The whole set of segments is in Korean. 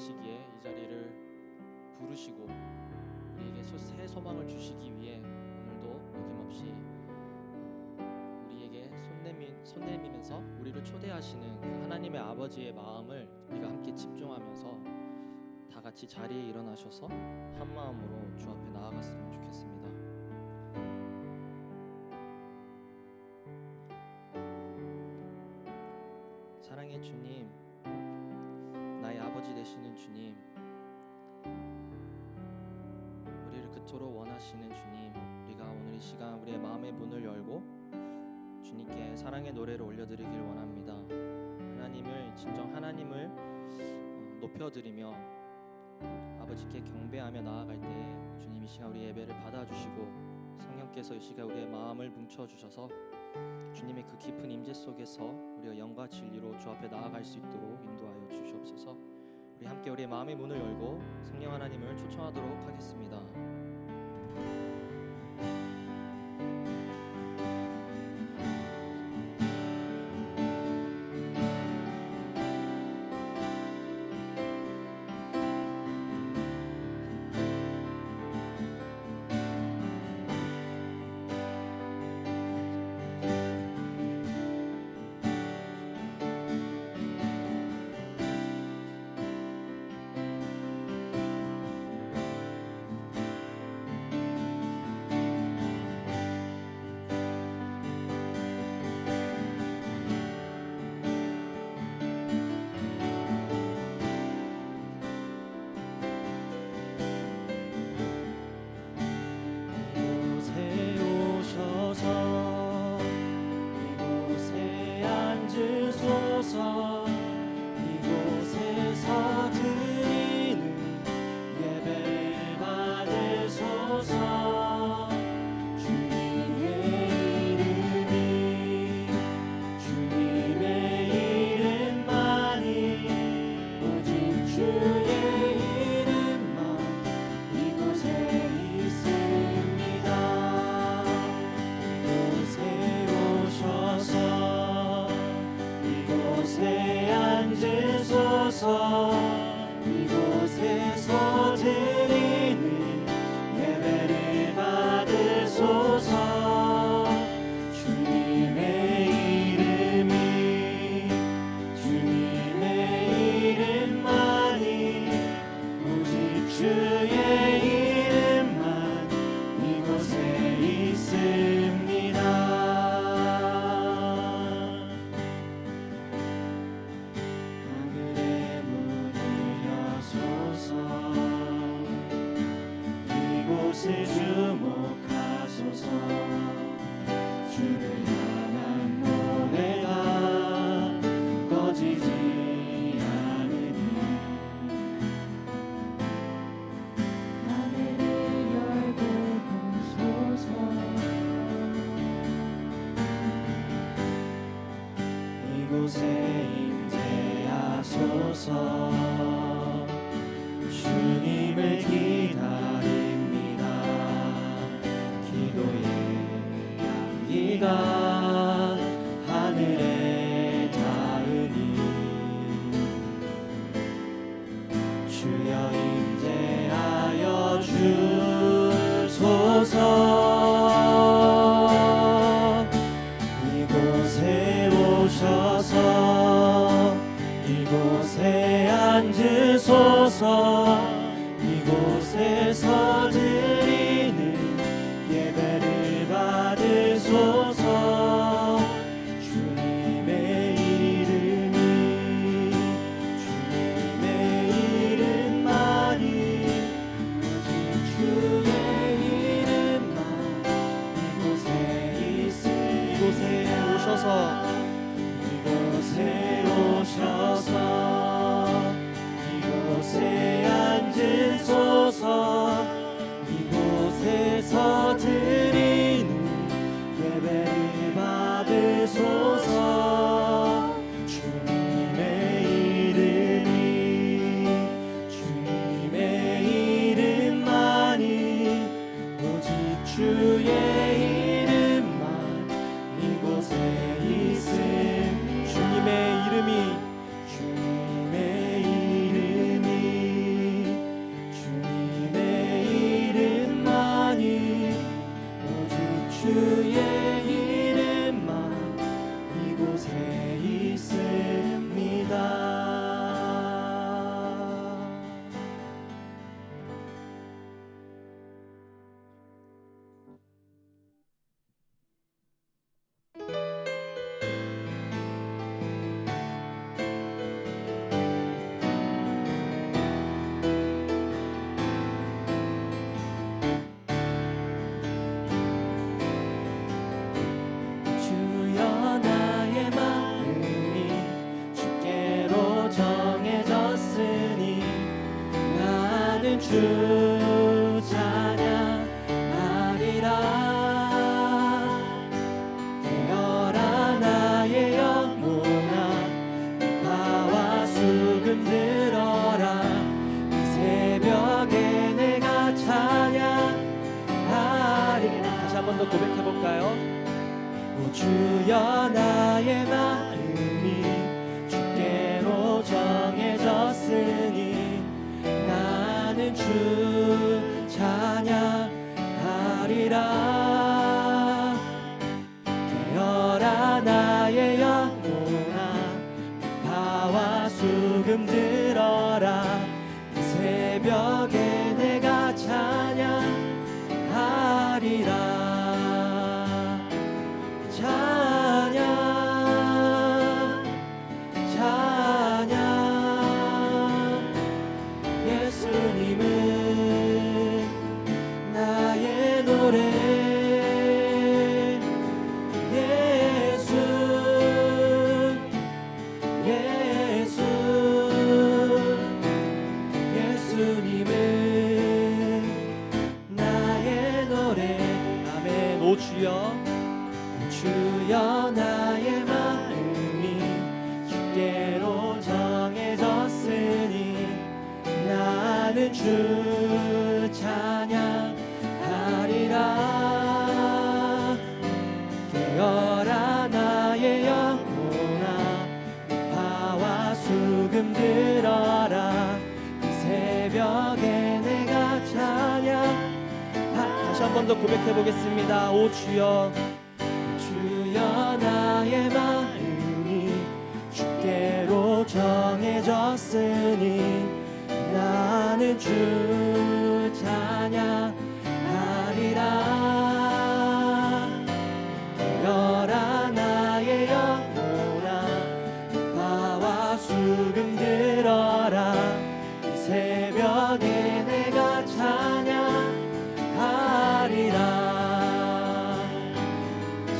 원하시기에 이 자리를 부르시고 우리에게 새 소망을 주시기 위해 오늘도 어김없이 우리에게 손 내미면서 우리를 초대하시는 그 하나님의 아버지의 마음을 우리가 함께 집중하면서 다 같이 자리에 일어나셔서 한 마음으로 주 앞에 나아갔으면 좋겠습니다. 사랑의 주님, 나의 아버지 되시는 주님, 우리를 그토록 원하시는 주님, 우리가 오늘 이 시간 우리의 마음의 문을 열고 주님께 사랑의 노래를 올려드리길 원합니다. 진정 하나님을 높여드리며 아버지께 경배하며 나아갈 때에 주님 이 시간 우리 예배를 받아주시고 성령께서 이 시간 우리의 마음을 뭉쳐주셔서 주님의 그 깊은 임재 속에서 우리가 영과 진리로 주 앞에 나아갈 수 있도록 인도하여 주시옵소서. 우리 함께 우리의 마음의 문을 열고 성령 하나님을 초청하도록 하겠습니다. 이곳에서 드리는 예배를 받으소서. 주님의 이름만이 오직 주의 이름만 이곳에 있습니다. 이곳에 오셔서 이곳에 앉으소서. 이곳에서 드리는 예배를 받으소서. 주님의 이름만이 오직 주의 이름만 이곳에 있습니다. 이곳을 주목하소서. 주를 향한 노래가 꺼지지 않으니 하늘을 열고 보소서. 이곳에 임재하소서. 주님을 기다립니다. 기도의 향기가 하늘에 닿으니 주여 임재하여 주소서. 이곳에 오셔서 이곳에 앉으소서. 이곳에서 드리는 예배를 받으소서. 주님의 이름만이 오직 주의 이름만 이곳에 이곳에 오셔서 이곳에 앉으소서. 주 찬양하리라. 깨어라 나의 영혼아, 비파와 수금 들어라. 이 새벽에 내가 찬양하리라. 다시 한 번 더 고백해 볼까요? 오 주여, 나의 마음이 주께로 정해졌으니 나는 주 찬양하리라. 깨어라 나의 영혼아, 비파와 수금 들어라. 이 새벽에 내가 찬양하리라. 찬양 찬양 예수님은 나의 노래. 예수 예수 예수님은 나의 노래. 아멘. 오 주여, 주여, 나의 마음이 주께로 정해졌으니 나는 주 찬양하리라. 깨어라 나의 영혼아, 비파와 수금 들어라. 이 새벽에 내가 다시 한 번 더 고백해 보겠습니다. 오 주여, 주여, 나의 마음이 주께로 정해졌으니 나는 주 찬양하리라. 깨어라 나의 영혼아, 비파와 수금 들어라. 이 새벽에 내가 찬양하리라.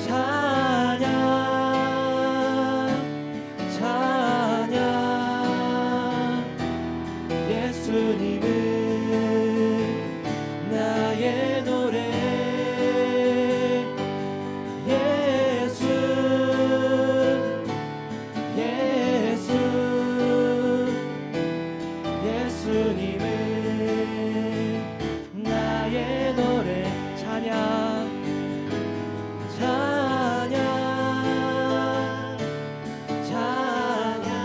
찬양 찬양 예수님은 나의 노래. 예수 예수 예수님은 나의 노래. 찬양 찬양 찬양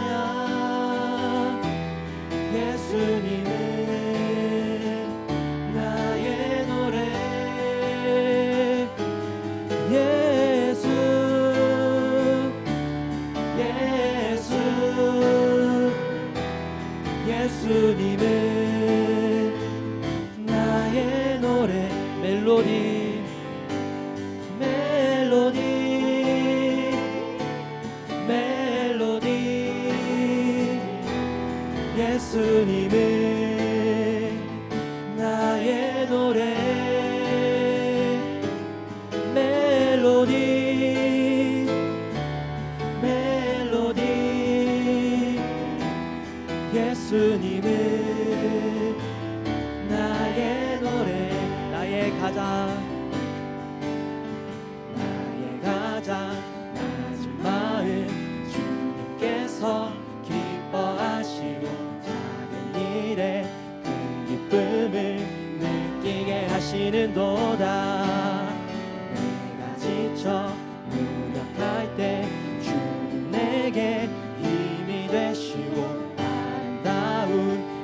예수님은 나의 노래. 예수 예수 예수님은 나의 노래. 멜로디 멜로디 멜로디 예수님은 나의 노래. 멜로디 멜로디 예수님은 나의 노래. 나의 가장 낮은 마음 주님께서 기뻐하시고 작은 일에 큰 기쁨을 느끼게 하시는도다. 내가 지쳐 무력할 때 주님 내게 힘이 되시고 아름다운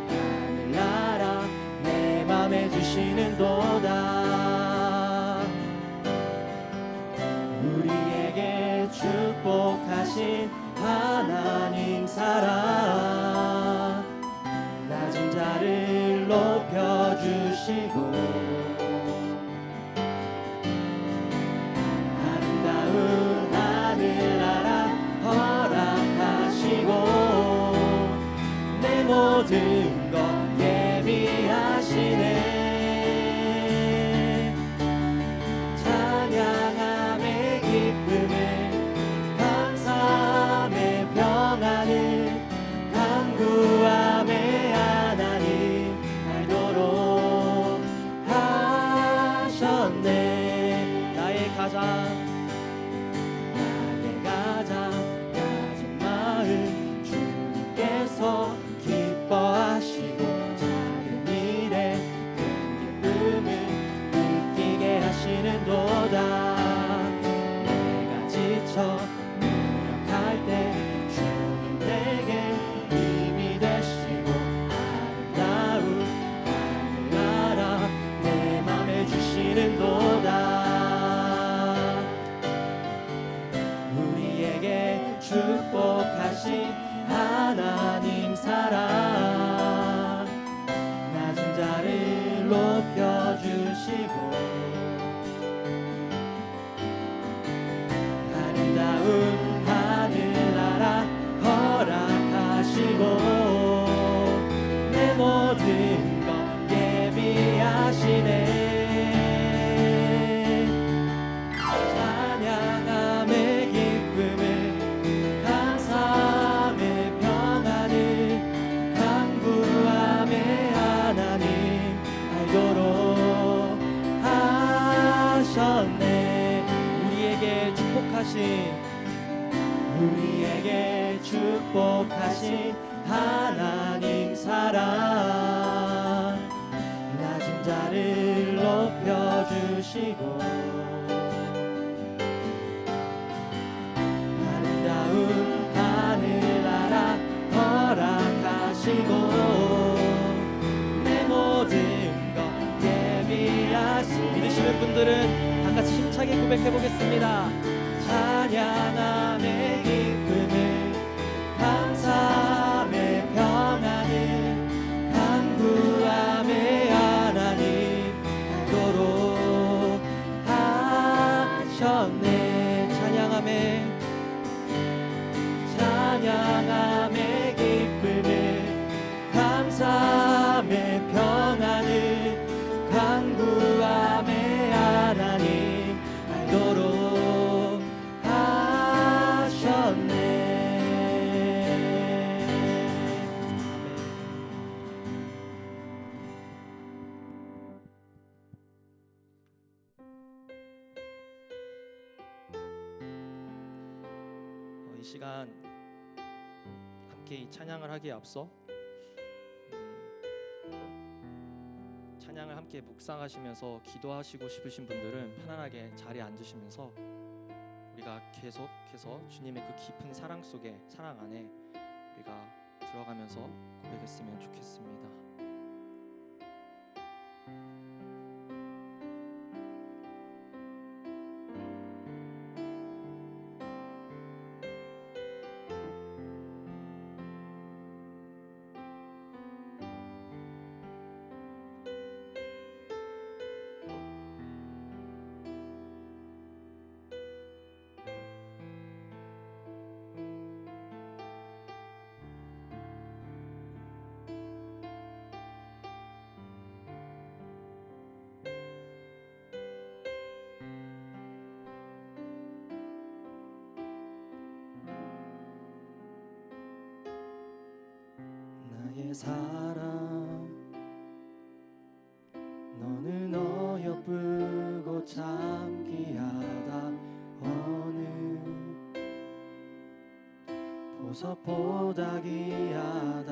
하늘나라 내 맘에 주시는도다. 우리에게 축복하신 하나님 사랑, 낮은 자를 높여주시고 아름다운 하늘나라 허락하시고 내 모든 것 예비하시네. 찬양함의 기쁨을, 감사함의 평안을, 간구함의 하나님 알도록 허락하신 하나님 사랑 낮은 자를 높여주시고 아름다운 하늘나라 허락하시고 내 모든 것 예비하신 믿으시는 분들은 다 같이 힘차게 고백해 보겠습니다. 찬양함의 기쁨을 감사함의 평안을 간구함의 하나님 알도록 하셨네. 찬양함의 기쁨을 감사함의 평안을 간구함의 하나님 알도록 하셨네. 이 시간 함께 이 찬양을 하기에 앞서 찬양을 함께 묵상하시면서 기도하시고 싶으신 분들은 편안하게 자리에 앉으시면서 우리가 계속해서 주님의 그 깊은 사랑 속에, 사랑 안에 우리가 들어가면서 고백했으면 좋겠습니다. 나의 사랑 너는 어여쁘고 참 귀하다. 어느 보석보다 귀하다.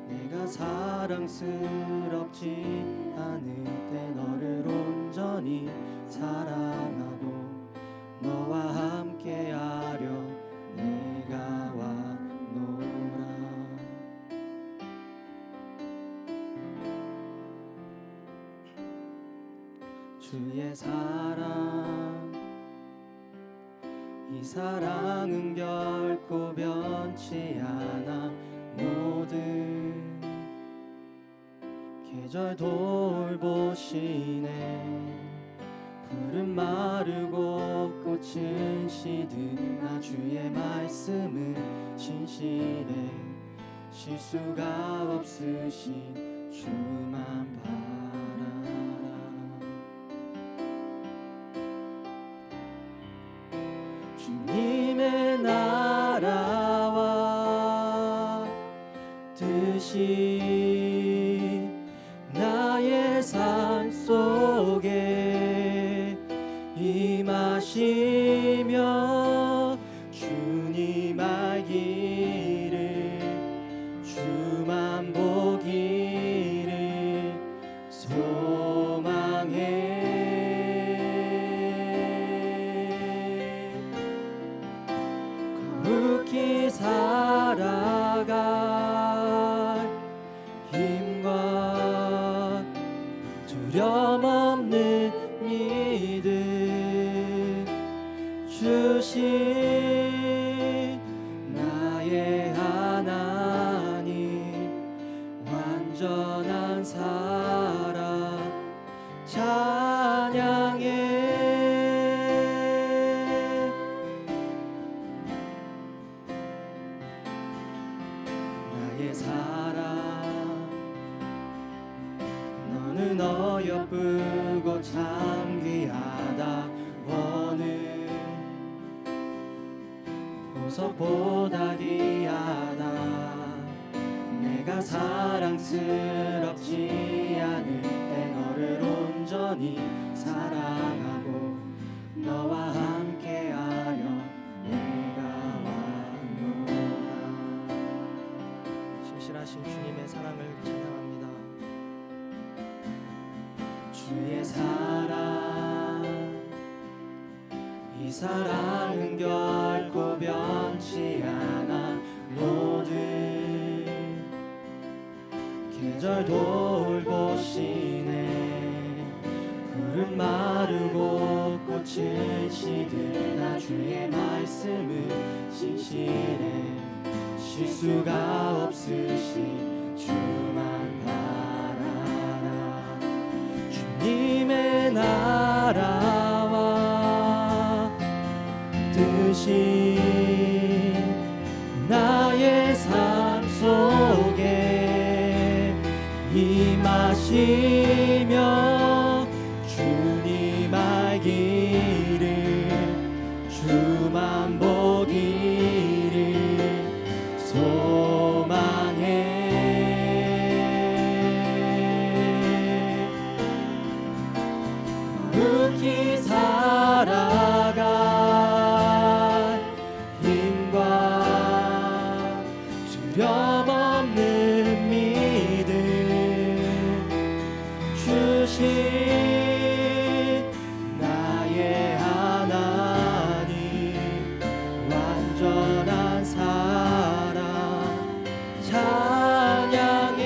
내가 사랑스럽지 않을 때 너를 온전히 사랑하고 너와 함께하려 내가 왔노라. 주의 사랑 이 사랑은 결코 변치 않아. 모든 계절 돌보시네. 풀은 마르고 꽃은 시드나 주의 말씀은 신실해. 실수가 없으신 주만 바라라. 주님의 나라와 뜻이 나의 삶 속에 임하시며 주님 알기를 주만 보기를 소망해. 거룩히 살아갈 힘과 두려움 없는 믿음 주신 나의 하나님 완전한 사랑 찬양해. 나의 사랑 너는 어여쁘고 참 귀하다. 어느 보석보다 귀하다. 내가 사랑스럽지 않을 때 너를 온전히 사랑하고 너와 함께하려 내가 왔노라. 무한하신 주님의 사랑을 찬양합니다. 주의 사랑, 이 사랑은 결코 변치 않아. 모든 계절 돌보시네. 푸른 마르고 꽃을 시들나 주의 말씀은 신실해. 실수가 없으신 주만 바라라. 주님의 나라와 뜻이 나의 삶 속에 임하시며 주님 알기를 주만 보기를 소망해. 거룩히 살아갈 힘과 두려움 없는 믿음 주신 나의 하나님. 완전한 사랑 찬양해.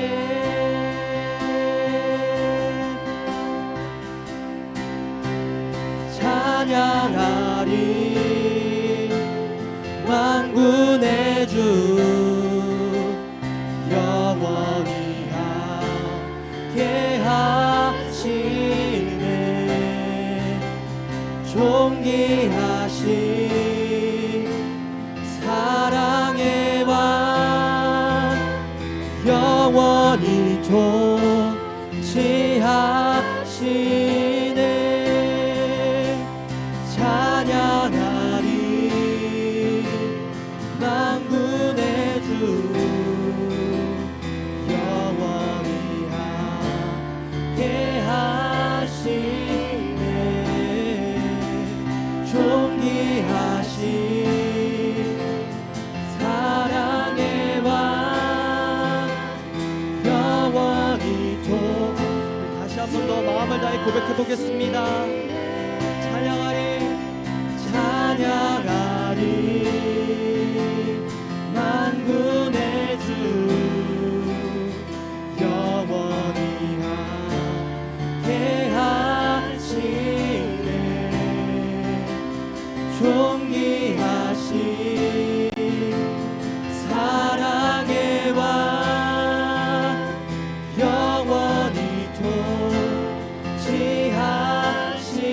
찬양하리 만군의 주 영원히 함께 하시네. 존귀하신 사랑의 왕 영원히 통치하시네. 찬양하리 만군의 주 영원히 함께 하시네. 존귀하신 사랑의 왕 영원히 통. 다시 한 번 더 마음을 다해 고백해 보겠습니다. 찬양하리 찬양하리 만군의 주 영원히 함께 하시네. 존귀하신 사랑의 왕 영원히 통치하시네.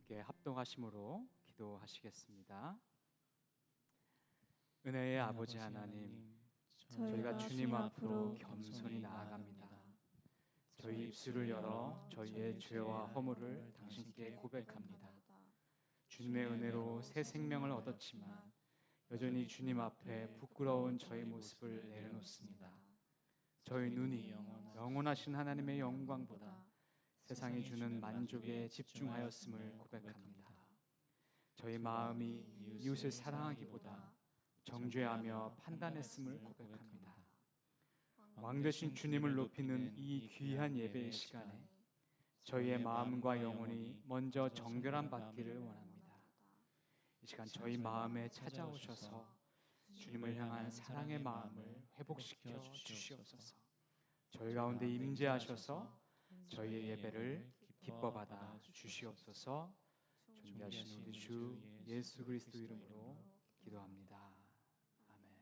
함께 합동하심으로 기도하시겠습니다. 은혜의 아버지 하나님, 저희가 주님 앞으로 겸손히 나아갑니다. 저희 입술을 열어 저희의 죄와 허물을 당신께 고백합니다. 주님의 은혜로 새 생명을 얻었지만 여전히 주님 앞에 부끄러운 저희 모습을 내려놓습니다. 저희 눈이 영원하신 하나님의 영광보다 세상이 주는 만족에 집중하였음을 고백합니다. 저희 마음이 이웃을 사랑하기보다 정죄하며 판단했음을 고백합니다. 왕 되신 주님을 높이는 이 귀한 예배의 시간에 저희의 마음과 영혼이 먼저 정결함 받기를 원합니다. 이 시간 저희 마음에 찾아오셔서 주님을 향한 사랑의 마음을 회복시켜 주시옵소서. 저희 가운데 임재하셔서 저희의 예배를 기뻐 받아 주시옵소서. 존귀하신 우리 주 예수 그리스도 이름으로 기도합니다. 아멘.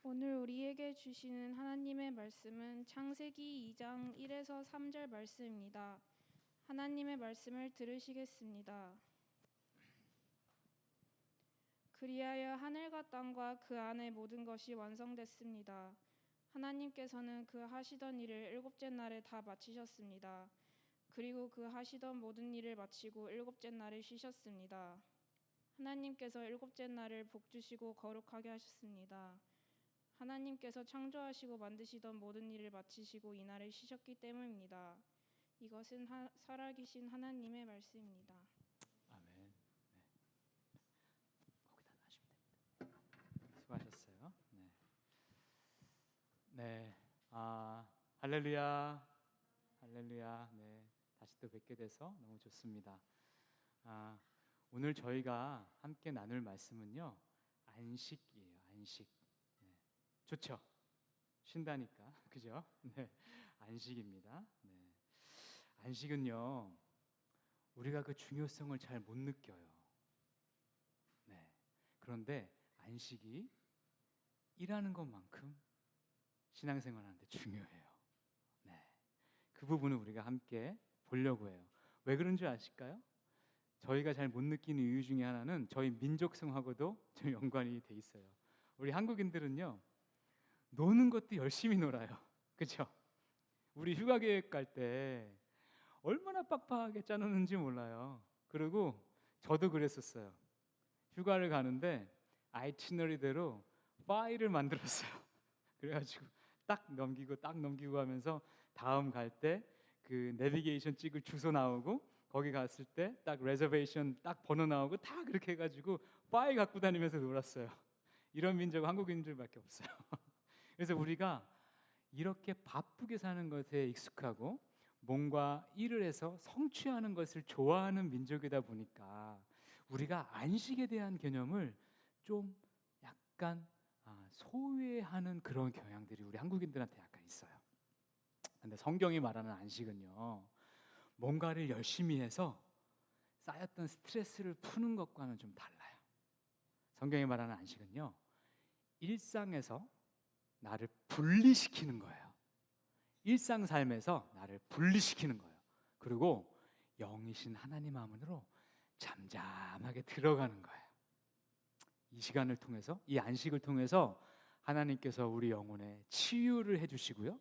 오늘 우리에게 주시는 하나님의 말씀은 창세기 2장 1에서 3절 말씀입니다. 하나님의 말씀을 들으시겠습니다. 그리하여 하늘과 땅과 그 안의 모든 것이 완성됐습니다. 하나님께서는 그 하시던 일을 일곱째 날에 다 마치셨습니다. 그리고 그 하시던 모든 일을 마치고 일곱째 날에 쉬셨습니다. 하나님께서 일곱째 날을 복주시고 거룩하게 하셨습니다. 하나님께서 창조하시고 만드시던 모든 일을 마치시고 이날에 쉬셨기 때문입니다. 이것은 살아계신 하나님의 말씀입니다. 아멘. 네. 거기다 놔주시면 됩니다. 수고하셨어요. 네. 네. 할렐루야. 할렐루야. 네. 다시 또 뵙게 돼서 너무 좋습니다. 오늘 저희가 함께 나눌 말씀은요. 안식이에요. 안식. 좋죠? 쉰다니까, 그죠? 네, 안식입니다. 네. 안식은요, 우리가 그 중요성을 잘 못 느껴요. 네. 그런데 안식이 일하는 것만큼 신앙생활하는데 중요해요. 네. 그 부분을 우리가 함께 보려고 해요. 왜 그런 줄 아실까요? 저희가 잘 못 느끼는 이유 중에 하나는 저희 민족성하고도 좀 연관이 돼 있어요. 우리 한국인들은요, 노는 것도 열심히 놀아요. 그렇죠? 우리 휴가 계획 갈 때 얼마나 빡빡하게 짜놓는지 몰라요. 그리고 저도 그랬었어요. 휴가를 가는데 아이티너리대로 파일을 만들었어요. 그래가지고 딱 넘기고 하면서 다음 갈 때 그 내비게이션 찍을 주소 나오고 거기 갔을 때 딱 레저베이션 딱 번호 나오고 다 그렇게 해가지고 파일 갖고 다니면서 놀았어요. 이런 민족은 한국인들밖에 없어요. 그래서 우리가 이렇게 바쁘게 사는 것에 익숙하고 뭔가 일을 해서 성취하는 것을 좋아하는 민족이다 보니까 우리가 안식에 대한 개념을 좀 약간 소외하는 그런 경향들이 우리 한국인들한테 약간 있어요. 근데 성경이 말하는 안식은요, 뭔가를 열심히 해서 쌓였던 스트레스를 푸는 것과는 좀 달라요. 성경이 말하는 안식은요, 일상에서 나를 분리시키는 거예요. 일상 삶에서 나를 분리시키는 거예요. 그리고 영이신 하나님 안으로 잠잠하게 들어가는 거예요. 이 시간을 통해서, 이 안식을 통해서 하나님께서 우리 영혼에 치유를 해주시고요,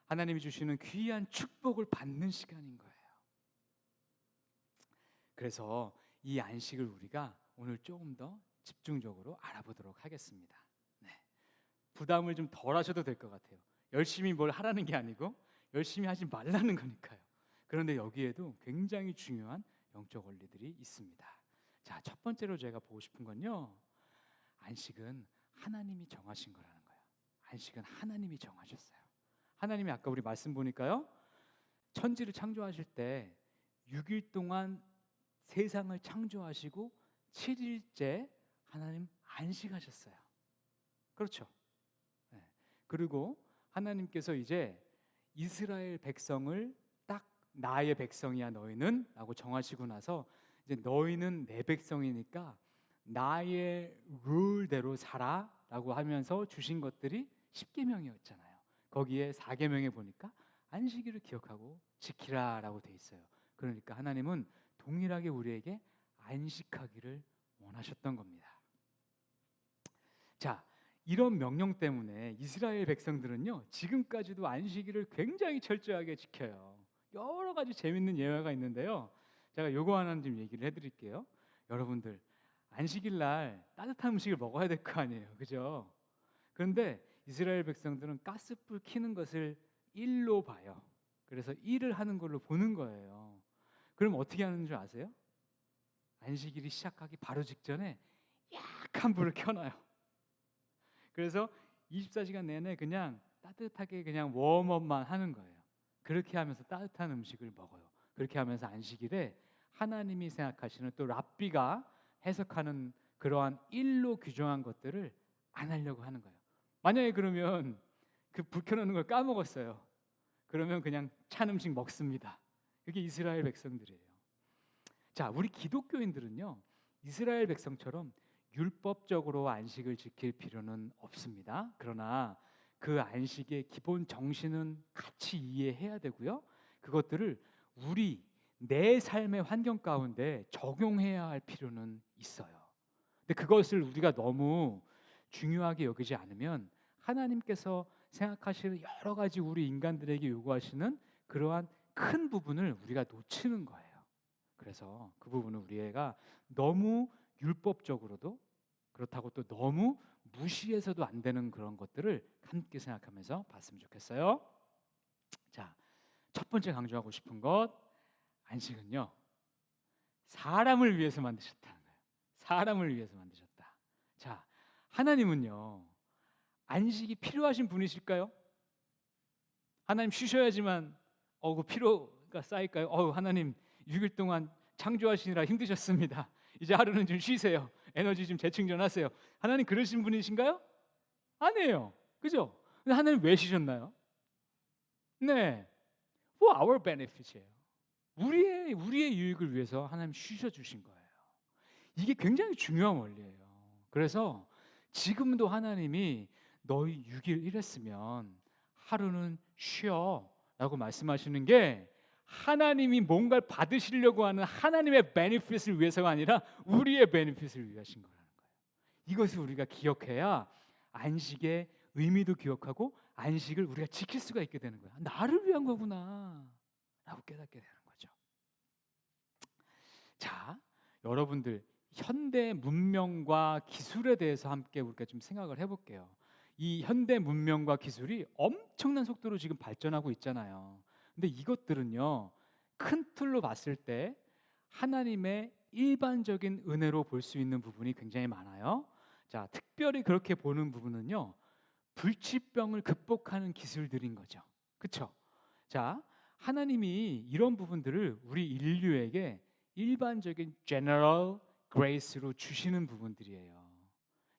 하나님이 주시는 귀한 축복을 받는 시간인 거예요. 그래서 이 안식을 우리가 오늘 조금 더 집중적으로 알아보도록 하겠습니다. 부담을 좀 덜 하셔도 될 것 같아요. 열심히 뭘 하라는 게 아니고 열심히 하지 말라는 거니까요. 그런데 여기에도 굉장히 중요한 영적 원리들이 있습니다. 자, 첫 번째로 제가 보고 싶은 건요, 안식은 하나님이 정하신 거라는 거예요. 안식은 하나님이 정하셨어요. 하나님이 아까 우리 말씀 보니까요, 천지를 창조하실 때 6일 동안 세상을 창조하시고 7일째 하나님 안식하셨어요. 그렇죠? 그리고 하나님께서 이제 이스라엘 백성을 딱 나의 백성이야 너희는 라고 정하시고 나서 이제 너희는 내 백성이니까 나의 룰대로 살아 라고 하면서 주신 것들이 10계명이었잖아요. 거기에 4계명에 보니까 안식일을 기억하고 지키라 라고 돼 있어요. 그러니까 하나님은 동일하게 우리에게 안식하기를 원하셨던 겁니다. 자, 이런 명령 때문에 이스라엘 백성들은요 지금까지도 안식일을 굉장히 철저하게 지켜요. 여러 가지 재밌는 예화가 있는데요, 제가 요거 하나 좀 얘기를 해드릴게요. 여러분들 안식일 날 따뜻한 음식을 먹어야 될 거 아니에요, 그죠? 그런데 이스라엘 백성들은 가스불 켜는 것을 일로 봐요. 그래서 일을 하는 걸로 보는 거예요. 그럼 어떻게 하는 줄 아세요? 안식일이 시작하기 바로 직전에 약한 불을 켜놔요. 그래서 24시간 내내 그냥 따뜻하게 그냥 웜업만 하는 거예요. 그렇게 하면서 따뜻한 음식을 먹어요. 그렇게 하면서 안식일에 하나님이 생각하시는 또 랍비가 해석하는 그러한 일로 규정한 것들을 안 하려고 하는 거예요. 만약에 그러면 그 불 켜놓는 걸 까먹었어요. 그러면 그냥 찬 음식 먹습니다. 그게 이스라엘 백성들이에요. 자, 우리 기독교인들은요 이스라엘 백성처럼 율법적으로 안식을 지킬 필요는 없습니다. 그러나 그 안식의 기본 정신은 같이 이해해야 되고요, 그것들을 내 삶의 환경 가운데 적용해야 할 필요는 있어요. 근데 그것을 우리가 너무 중요하게 여기지 않으면 하나님께서 생각하시는 여러 가지 우리 인간들에게 요구하시는 그러한 큰 부분을 우리가 놓치는 거예요. 그래서 그 부분은 우리가 너무 율법적으로도 그렇다고 또 너무 무시해서도 안 되는 그런 것들을 함께 생각하면서 봤으면 좋겠어요. 자, 첫 번째 강조하고 싶은 것, 안식은요 사람을 위해서 만드셨다는 거예요. 사람을 위해서 만드셨다. 자, 하나님은요 안식이 필요하신 분이실까요? 하나님 쉬셔야지만 그 피로가 쌓일까요? 하나님 6일 동안 창조하시느라 힘드셨습니다. 이제 하루는 좀 쉬세요. 에너지 좀 재충전하세요. 하나님 그러신 분이신가요? 아니에요. 그죠? 근데 하나님 왜 쉬셨나요? 네, for our benefit이에요. 우리의 유익을 위해서 하나님 쉬셔 주신 거예요. 이게 굉장히 중요한 원리예요. 그래서 지금도 하나님이 너희 6일 일했으면 하루는 쉬어 라고 말씀하시는 게 하나님이 뭔가를 받으시려고 하는 하나님의 베네핏을 위해서가 아니라 우리의 베네핏을 위하신 거라는 거예요. 이것을 우리가 기억해야 안식의 의미도 기억하고 안식을 우리가 지킬 수가 있게 되는 거야. 나를 위한 거구나 라고 깨닫게 되는 거죠. 자, 여러분들 현대 문명과 기술에 대해서 함께 우리가 좀 생각을 해볼게요. 이 현대 문명과 기술이 엄청난 속도로 지금 발전하고 있잖아요. 근데 이것들은요 큰 틀로 봤을 때 하나님의 일반적인 은혜로 볼 수 있는 부분이 굉장히 많아요. 자, 특별히 그렇게 보는 부분은요 불치병을 극복하는 기술들인 거죠. 그렇죠? 자, 하나님이 이런 부분들을 우리 인류에게 일반적인 general grace로 주시는 부분들이에요.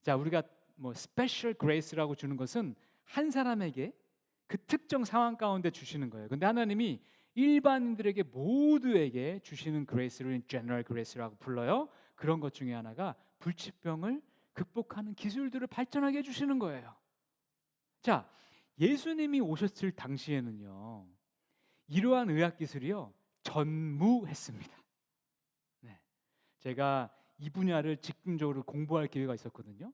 자, 우리가 뭐 special grace라고 주는 것은 한 사람에게 그 특정 상황 가운데 주시는 거예요. 근데 하나님이 일반인들에게 모두에게 주시는 grace를 general grace라고 불러요. 그런 것 중에 하나가 불치병을 극복하는 기술들을 발전하게 해주시는 거예요. 자, 예수님이 오셨을 당시에는요 이러한 의학 기술이요 전무했습니다. 네, 제가 이 분야를 집중적으로 공부할 기회가 있었거든요.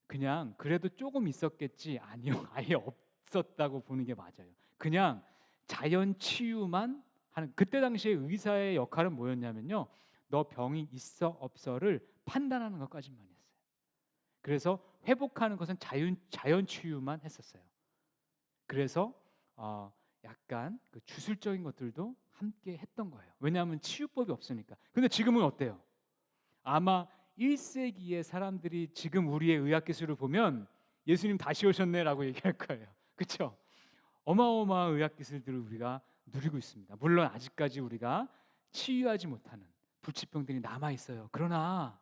그냥 그래도 조금 있었겠지, 아니요, 아예 없었다고 보는 게 맞아요. 그냥 자연 치유만 하는, 그때 당시에 의사의 역할은 뭐였냐면요 너 병이 있어 없어를 판단하는 것까지만 했어요. 그래서 회복하는 것은 자연 치유만 했었어요. 그래서 약간 그 주술적인 것들도 함께 했던 거예요. 왜냐하면 치유법이 없으니까. 근데 지금은 어때요? 아마 1세기의 사람들이 지금 우리의 의학 기술을 보면 예수님 다시 오셨네라고 얘기할 거예요. 그렇죠? 어마어마한 의학 기술들을 우리가 누리고 있습니다. 물론 아직까지 우리가 치유하지 못하는 불치병들이 남아 있어요. 그러나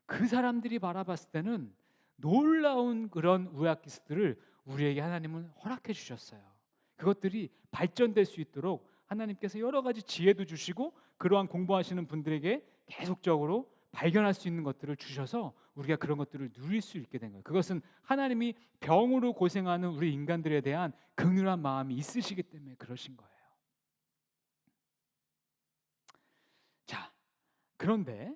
그 사람들이 바라봤을 때는 놀라운 그런 의학 기술들을 우리에게 하나님은 허락해 주셨어요. 그것들이 발전될 수 있도록 하나님께서 여러 가지 지혜도 주시고 그러한 공부하시는 분들에게 계속적으로 발견할 수 있는 것들을 주셔서 우리가 그런 것들을 누릴 수 있게 된 거예요. 그것은 하나님이 병으로 고생하는 우리 인간들에 대한 긍휼한 마음이 있으시기 때문에 그러신 거예요. 자, 그런데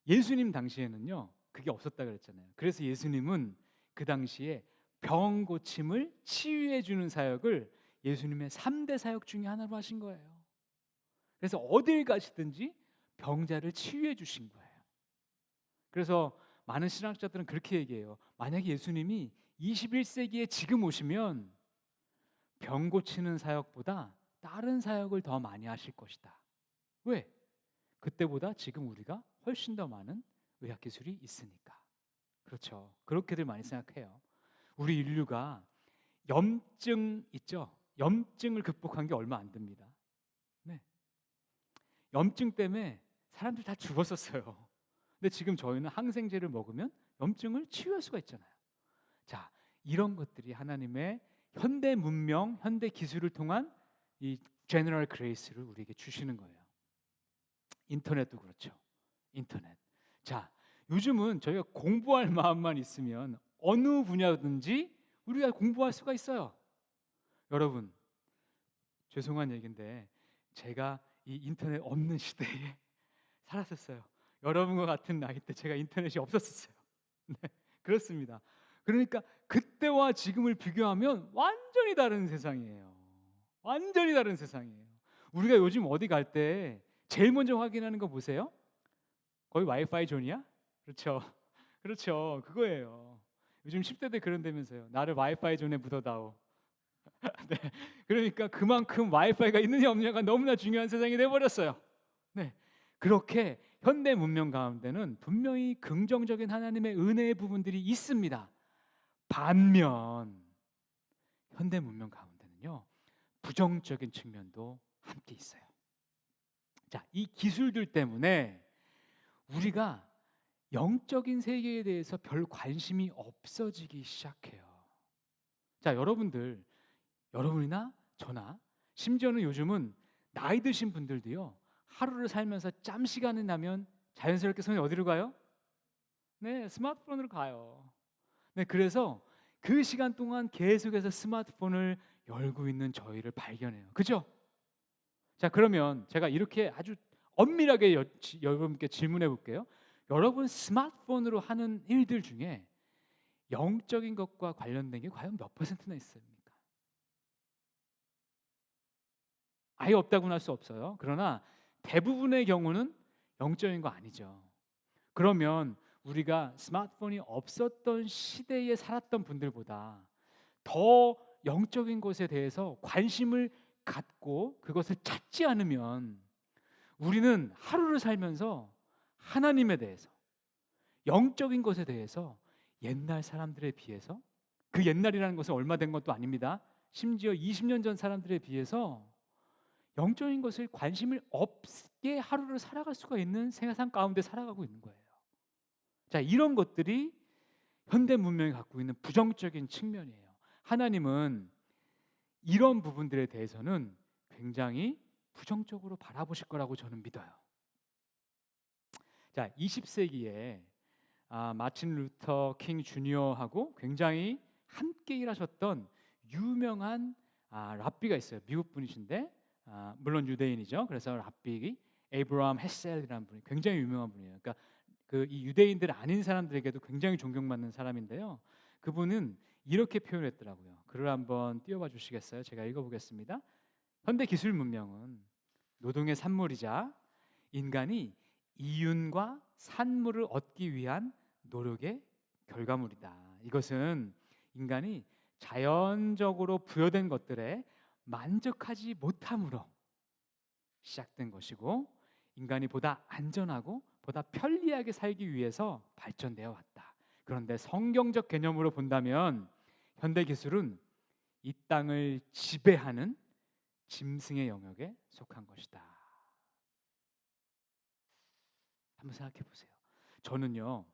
예수님 당시에는요 그게 없었다 그랬잖아요. 그래서 예수님은 그 당시에 병 고침을 치유해 주는 사역을 예수님의 3대 사역 중에 하나로 하신 거예요. 그래서 어딜 가시든지 병자를 치유해 주신 거예요. 그래서 많은 신학자들은 그렇게 얘기해요. 만약에 예수님이 21세기에 지금 오시면 병 고치는 사역보다 다른 사역을 더 많이 하실 것이다. 왜? 그때보다 지금 우리가 훨씬 더 많은 의학 기술이 있으니까. 그렇죠. 그렇게들 많이 생각해요. 우리 인류가 염증 있죠? 염증을 극복한 게 얼마 안 됩니다. 네. 염증 때문에 사람들 다 죽었었어요. 근데 지금 저희는 항생제를 먹으면 염증을 치유할 수가 있잖아요. 자, 이런 것들이 하나님의 현대 문명, 현대 기술을 통한 이 제너럴 그레이스를 우리에게 주시는 거예요. 인터넷도 그렇죠. 인터넷. 자, 요즘은 저희가 공부할 마음만 있으면 어느 분야든지 우리가 공부할 수가 있어요. 여러분, 죄송한 얘기인데 제가 이 인터넷 없는 시대에 살았었어요. 여러분과 같은 나이 때 제가 인터넷이 없었어요. 네, 그렇습니다. 그러니까 그때와 지금을 비교하면 완전히 다른 세상이에요. 완전히 다른 세상이에요. 우리가 요즘 어디 갈 때 제일 먼저 확인하는 거 보세요. 거의 와이파이 존이야? 그렇죠. 그렇죠. 그거예요. 요즘 10대들 그런다면서요. 나를 와이파이 존에 묻어다오. 네. 그러니까 그만큼 와이파이가 있느냐 없느냐가 너무나 중요한 세상이 돼버렸어요. 네. 그렇게 현대 문명 가운데는 분명히 긍정적인 하나님의 은혜의 부분들이 있습니다. 반면 현대 문명 가운데는요 부정적인 측면도 함께 있어요. 자, 이 기술들 때문에 우리가 영적인 세계에 대해서 별 관심이 없어지기 시작해요. 자, 여러분이나 저나 심지어는 요즘은 나이 드신 분들도요 하루를 살면서 짬 시간이 나면 자연스럽게 손이 어디로 가요? 네, 스마트폰으로 가요. 네, 그래서 그 시간 동안 계속해서 스마트폰을 열고 있는 저희를 발견해요. 그죠? 자, 그러면 제가 이렇게 아주 엄밀하게 여러분께 질문해 볼게요. 여러분 스마트폰으로 하는 일들 중에 영적인 것과 관련된 게 과연 몇 퍼센트나 있습니까? 아예 없다고는 할 수 없어요. 그러나 대부분의 경우는 영적인 거 아니죠. 그러면 우리가 스마트폰이 없었던 시대에 살았던 분들보다 더 영적인 것에 대해서 관심을 갖고 그것을 찾지 않으면 우리는 하루를 살면서 하나님에 대해서 영적인 것에 대해서 옛날 사람들에 비해서 그 옛날이라는 것은 얼마 된 것도 아닙니다. 심지어 20년 전 사람들에 비해서 영적인 것을 관심을 없게 하루를 살아갈 수가 있는 세상 가운데 살아가고 있는 거예요. 자, 이런 것들이 현대 문명이 갖고 있는 부정적인 측면이에요. 하나님은 이런 부분들에 대해서는 굉장히 부정적으로 바라보실 거라고 저는 믿어요. 자, 20세기에 마틴 루터 킹 주니어하고 굉장히 함께 일하셨던 유명한 랍비가 있어요. 미국 분이신데 물론 유대인이죠. 그래서 랍비 에이브라함 헤셀이라는 분이 굉장히 유명한 분이에요. 그러니까 이 유대인들 아닌 사람들에게도 굉장히 존경받는 사람인데요. 그분은 이렇게 표현했더라고요. 글을 한번 띄워봐 주시겠어요? 제가 읽어보겠습니다. 현대 기술 문명은 노동의 산물이자 인간이 이윤과 산물을 얻기 위한 노력의 결과물이다. 이것은 인간이 자연적으로 부여된 것들에 만족하지 못함으로 시작된 것이고 인간이 보다 안전하고 보다 편리하게 살기 위해서 발전되어 왔다. 그런데 성경적 개념으로 본다면 현대 기술은 이 땅을 지배하는 짐승의 영역에 속한 것이다. 한번 생각해 보세요. 저는요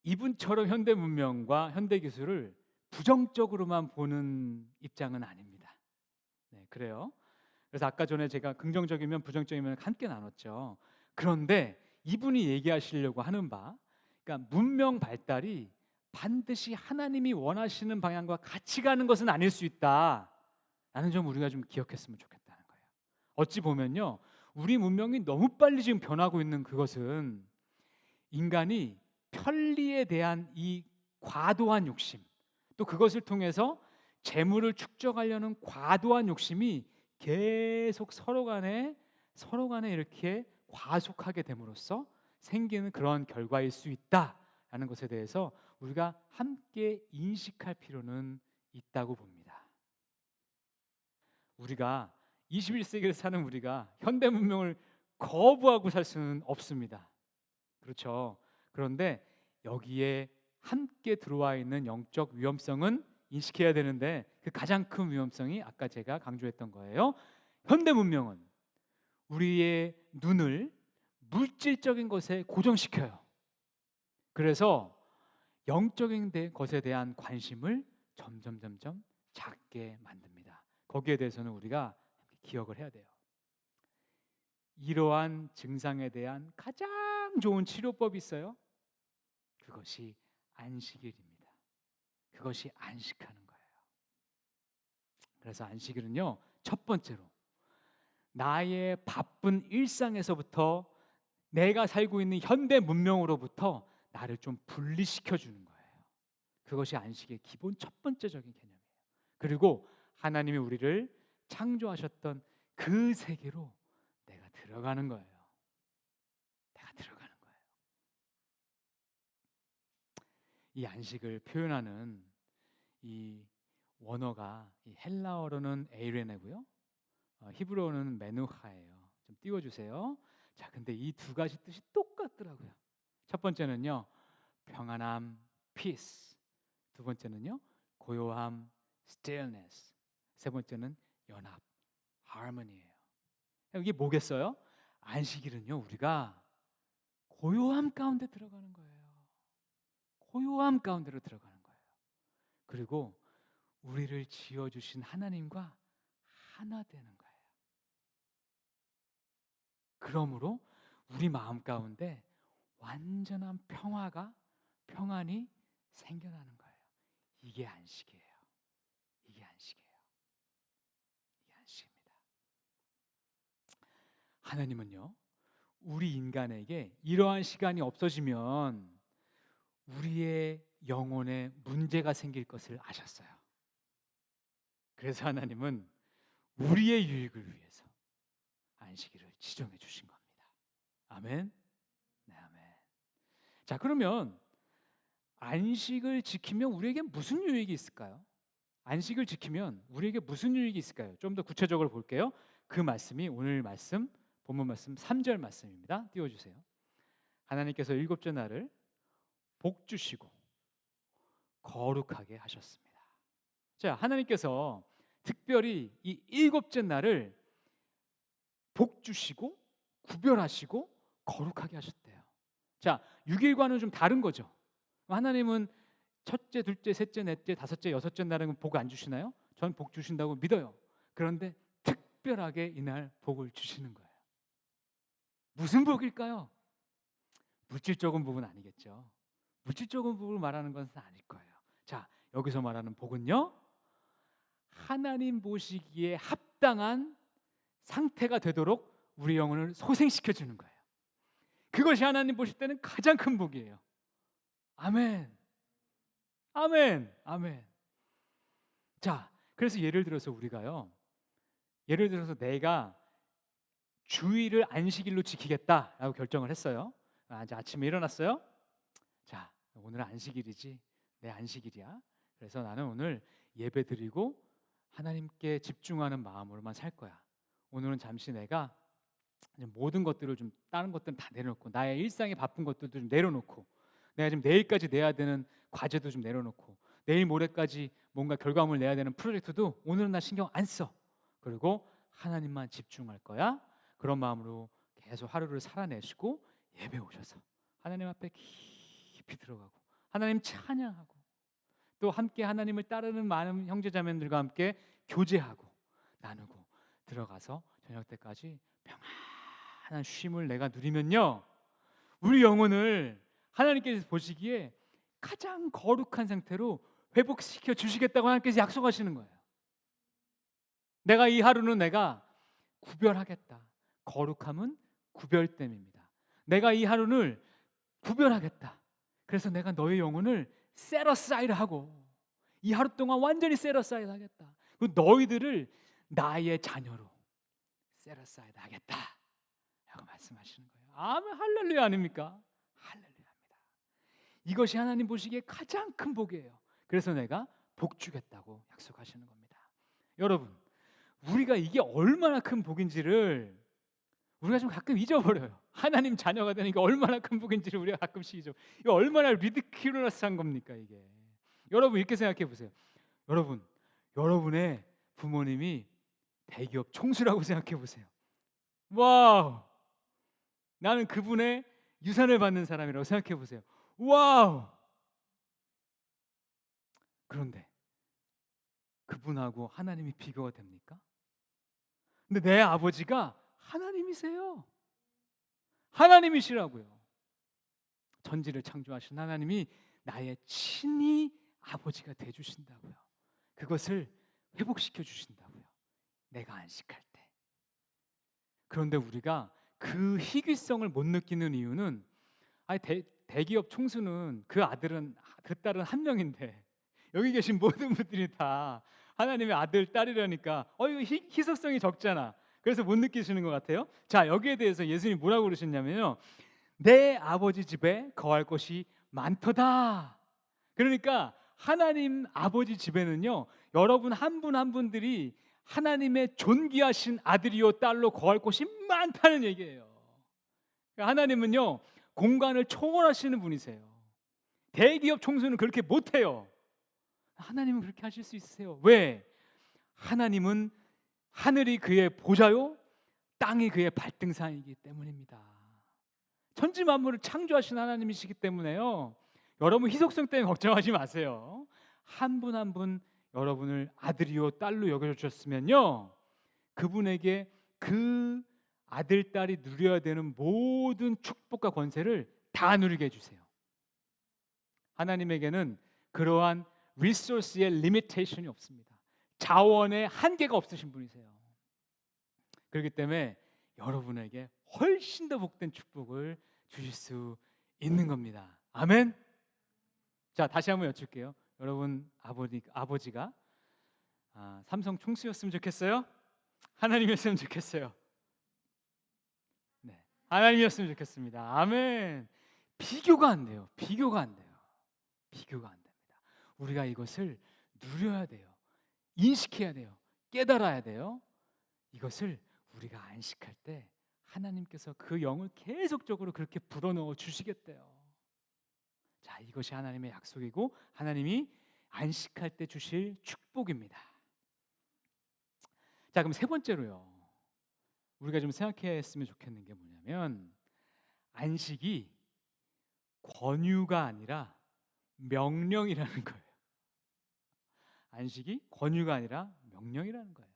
이분처럼 현대 문명과 현대 기술을 부정적으로만 보는 입장은 아닙니다. 네, 그래요. 그래서 아까 전에 제가 긍정적이면 부정적이면 함께 나눴죠. 그런데 이분이 얘기하시려고 하는 바, 그러니까 문명 발달이 반드시 하나님이 원하시는 방향과 같이 가는 것은 아닐 수 있다라는 점 우리가 좀 기억했으면 좋겠다는 거예요. 어찌 보면요, 우리 문명이 너무 빨리 지금 변하고 있는 그것은 인간이 편리에 대한 이 과도한 욕심, 또 그것을 통해서 재물을 축적하려는 과도한 욕심이 계속 서로 간에 이렇게 과속하게 됨으로써 생기는 그런 결과일 수 있다라는 것에 대해서 우리가 함께 인식할 필요는 있다고 봅니다. 우리가 21세기를 사는 우리가 현대 문명을 거부하고 살 수는 없습니다. 그렇죠. 그런데 여기에 함께 들어와 있는 영적 위험성은 인식해야 되는데, 그 가장 큰 위험성이 아까 제가 강조했던 거예요. 현대 문명은 우리의 눈을 물질적인 것에 고정시켜요. 그래서 영적인 것에 대한 관심을 점점 작게 만듭니다. 거기에 대해서는 우리가 기억을 해야 돼요. 이러한 증상에 대한 가장 좋은 치료법이 있어요. 그것이 안식일입니다. 그것이 안식하는 거예요. 그래서 안식일은요, 첫 번째로 나의 바쁜 일상에서부터, 내가 살고 있는 현대 문명으로부터 나를 좀 분리시켜 주는 거예요. 그것이 안식의 기본 첫 번째적인 개념이에요. 그리고 하나님이 우리를 창조하셨던 그 세계로 내가 들어가는 거예요. 내가 들어가는 거예요. 이 안식을 표현하는 이 원어가, 이 헬라어로는 에이레네고요, 히브리어는 메누하예요. 좀 띄워주세요. 자, 근데 이 두 가지 뜻이 똑같더라고요. 첫 번째는요, 평안함, peace. 두 번째는요, 고요함, stillness. 세 번째는 연합, harmony예요. 이게 뭐겠어요? 안식일은요, 우리가 고요함 가운데 들어가는 거예요. 고요함 가운데로 들어가는 거예요. 그리고 우리를 지어주신 하나님과 하나 되는 거예요. 그러므로 우리 마음 가운데 완전한 평안이 생겨나는 거예요. 이게 안식이에요. 이게 안식이에요. 이게 안식입니다. 하나님은요, 우리 인간에게 이러한 시간이 없어지면 우리의 영혼에 문제가 생길 것을 아셨어요. 그래서 하나님은 우리의 유익을 위해서 안식일을 지정해 주신 겁니다. 아멘. 네, 아멘. 자, 그러면 안식을 지키면 우리에게 무슨 유익이 있을까요? 안식을 지키면 우리에게 무슨 유익이 있을까요? 좀 더 구체적으로 볼게요. 그 말씀이 오늘 말씀, 본문 말씀 3절 말씀입니다. 띄워주세요. 하나님께서 일곱째 날을 복 주시고 거룩하게 하셨습니다. 자, 하나님께서 특별히 이 일곱째 날을 복 주시고 구별하시고 거룩하게 하셨대요. 자, 6일과는 좀 다른 거죠. 하나님은 첫째, 둘째, 셋째, 넷째, 다섯째, 여섯째 날은 복 안 주시나요? 전 복 주신다고 믿어요. 그런데 특별하게 이날 복을 주시는 거예요. 무슨 복일까요? 물질적인 복은 아니겠죠. 물질적인 복을 말하는 것은 아닐 거예요. 자, 여기서 말하는 복은요, 하나님 보시기에 합당한 상태가 되도록 우리 영혼을 소생시켜 주는 거예요. 그것이 하나님 보실 때는 가장 큰 복이에요. 아멘. 아멘. 아멘. 자, 그래서 예를 들어서 내가 주일을 안식일로 지키겠다라고 결정을 했어요. 이제 아침에 일어났어요. 자, 오늘은 안식일이지. 내 안식일이야. 그래서 나는 오늘 예배 드리고 하나님께 집중하는 마음으로만 살 거야. 오늘은 잠시 내가 모든 것들을 좀, 다른 것들은 다 내려놓고, 나의 일상에 바쁜 것들도 좀 내려놓고, 내가 지금 내일까지 내야 되는 과제도 좀 내려놓고, 내일 모레까지 뭔가 결과물 내야 되는 프로젝트도 오늘은 나 신경 안 써. 그리고 하나님만 집중할 거야. 그런 마음으로 계속 하루를 살아내시고 예배 오셔서 하나님 앞에 깊이 들어가고 하나님 찬양하고 또 함께 하나님을 따르는 많은 형제자매들과 함께 교제하고 나누고 들어가서 저녁 때까지 평안한 쉼을 내가 누리면요, 우리 영혼을 하나님께서 보시기에 가장 거룩한 상태로 회복시켜 주시겠다고 하나님께서 약속하시는 거예요. 내가 이 하루는 내가 구별하겠다. 거룩함은 구별됨입니다. 내가 이 하루를 구별하겠다. 그래서 내가 너의 영혼을 셋어사이드하고 이 하루 동안 완전히 셋어사이드 하겠다. 그리고 너희들을 나의 자녀로 셋어사이드 하겠다 라고 말씀하시는 거예요. 아멘, 할렐루야 아닙니까? 할렐루야입니다. 이것이 하나님 보시기에 가장 큰 복이에요. 그래서 내가 복 주겠다고 약속하시는 겁니다. 여러분, 우리가 이게 얼마나 큰 복인지를 우리가 좀 가끔 잊어버려요. 하나님 자녀가 되는 게 얼마나 큰 복인지를 우리가 가끔씩 잊어. 이거 얼마나 리디큐러스한 겁니까 이게. 여러분 이렇게 생각해 보세요. 여러분, 여러분의 부모님이 대기업 총수라고 생각해 보세요. 와우, 나는 그분의 유산을 받는 사람이라고 생각해 보세요. 와우. 그런데 그분하고 하나님이 비교가 됩니까? 근데 내 아버지가 하나님이세요. 하나님이시라고요. 전지를 창조하신 하나님이 나의 친히 아버지가 돼 주신다고요. 그것을 회복시켜 주신다고요. 내가 안식할 때. 그런데 우리가 그 희귀성을 못 느끼는 이유는 대기업 총수는 그 딸은 한 명인데 여기 계신 모든 분들이 다 하나님의 아들, 딸이라니까 이거 희소성이 적잖아. 그래서 못 느끼시는 것 같아요. 자, 여기에 대해서 예수님이 뭐라고 그러셨냐면요, 내 아버지 집에 거할 곳이 많도다. 그러니까 하나님 아버지 집에는요, 여러분 한 분 한 분들이 하나님의 존귀하신 아들이요 딸로 거할 곳이 많다는 얘기예요. 하나님은요 공간을 초월하시는 분이세요. 대기업 총수는 그렇게 못해요. 하나님은 그렇게 하실 수 있으세요. 왜? 하나님은 하늘이 그의 보좌요 땅이 그의 발등상이기 때문입니다. 천지 만물을 창조하신 하나님이시기 때문에요, 여러분 희속성 때문에 걱정하지 마세요. 한 분 한 분 여러분을 아들이요 딸로 여겨주셨으면요, 그분에게 그 아들 딸이 누려야 되는 모든 축복과 권세를 다 누리게 해주세요. 하나님에게는 그러한 리소스의 리미테이션이 없습니다. 자원의 한계가 없으신 분이세요. 그렇기 때문에 여러분에게 훨씬 더 복된 축복을 주실 수 있는 겁니다. 아멘. 자, 다시 한번 여쭐게요. 여러분 아버지가 삼성 총수였으면 좋겠어요? 하나님이었으면 좋겠어요? 네, 하나님이었으면 좋겠습니다. 아멘. 비교가 안 돼요. 비교가 안 돼요. 비교가 안 됩니다. 우리가 이것을 누려야 돼요. 인식해야 돼요. 깨달아야 돼요. 이것을 우리가 안식할 때 하나님께서 그 영을 계속적으로 그렇게 불어넣어 주시겠대요. 자, 이것이 하나님의 약속이고 하나님이 안식할 때 주실 축복입니다. 자, 그럼 세 번째로요, 우리가 좀 생각했으면 좋겠는 게 뭐냐면, 안식이 권유가 아니라 명령이라는 거예요. 안식이 권유가 아니라 명령이라는 거예요.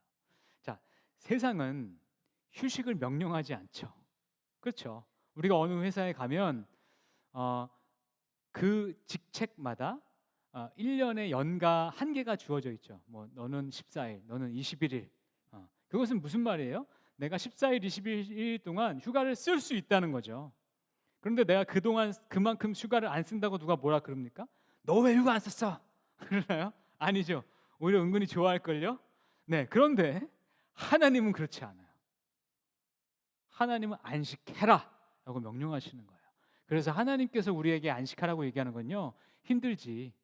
자, 세상은 휴식을 명령하지 않죠. 그렇죠? 우리가 어느 회사에 가면 그 직책마다 1년의 연가 한계가 주어져 있죠. 뭐 너는 14일, 너는 21일. 그것은 무슨 말이에요? 내가 14일, 21일 동안 휴가를 쓸 수 있다는 거죠. 그런데 내가 그동안 그만큼 휴가를 안 쓴다고 누가 뭐라 그럽니까? 너 왜 휴가 안 썼어? 그러나요? 아니죠. 오히려 은근히 좋아할걸요? 네, 그런데 하나님은 그렇지 않아요. 하나님은 안식해라 라고 명령하시는 거예요. 그래서 하나님께서 우리에게 안식하라고 얘기하는 건요, 힘들지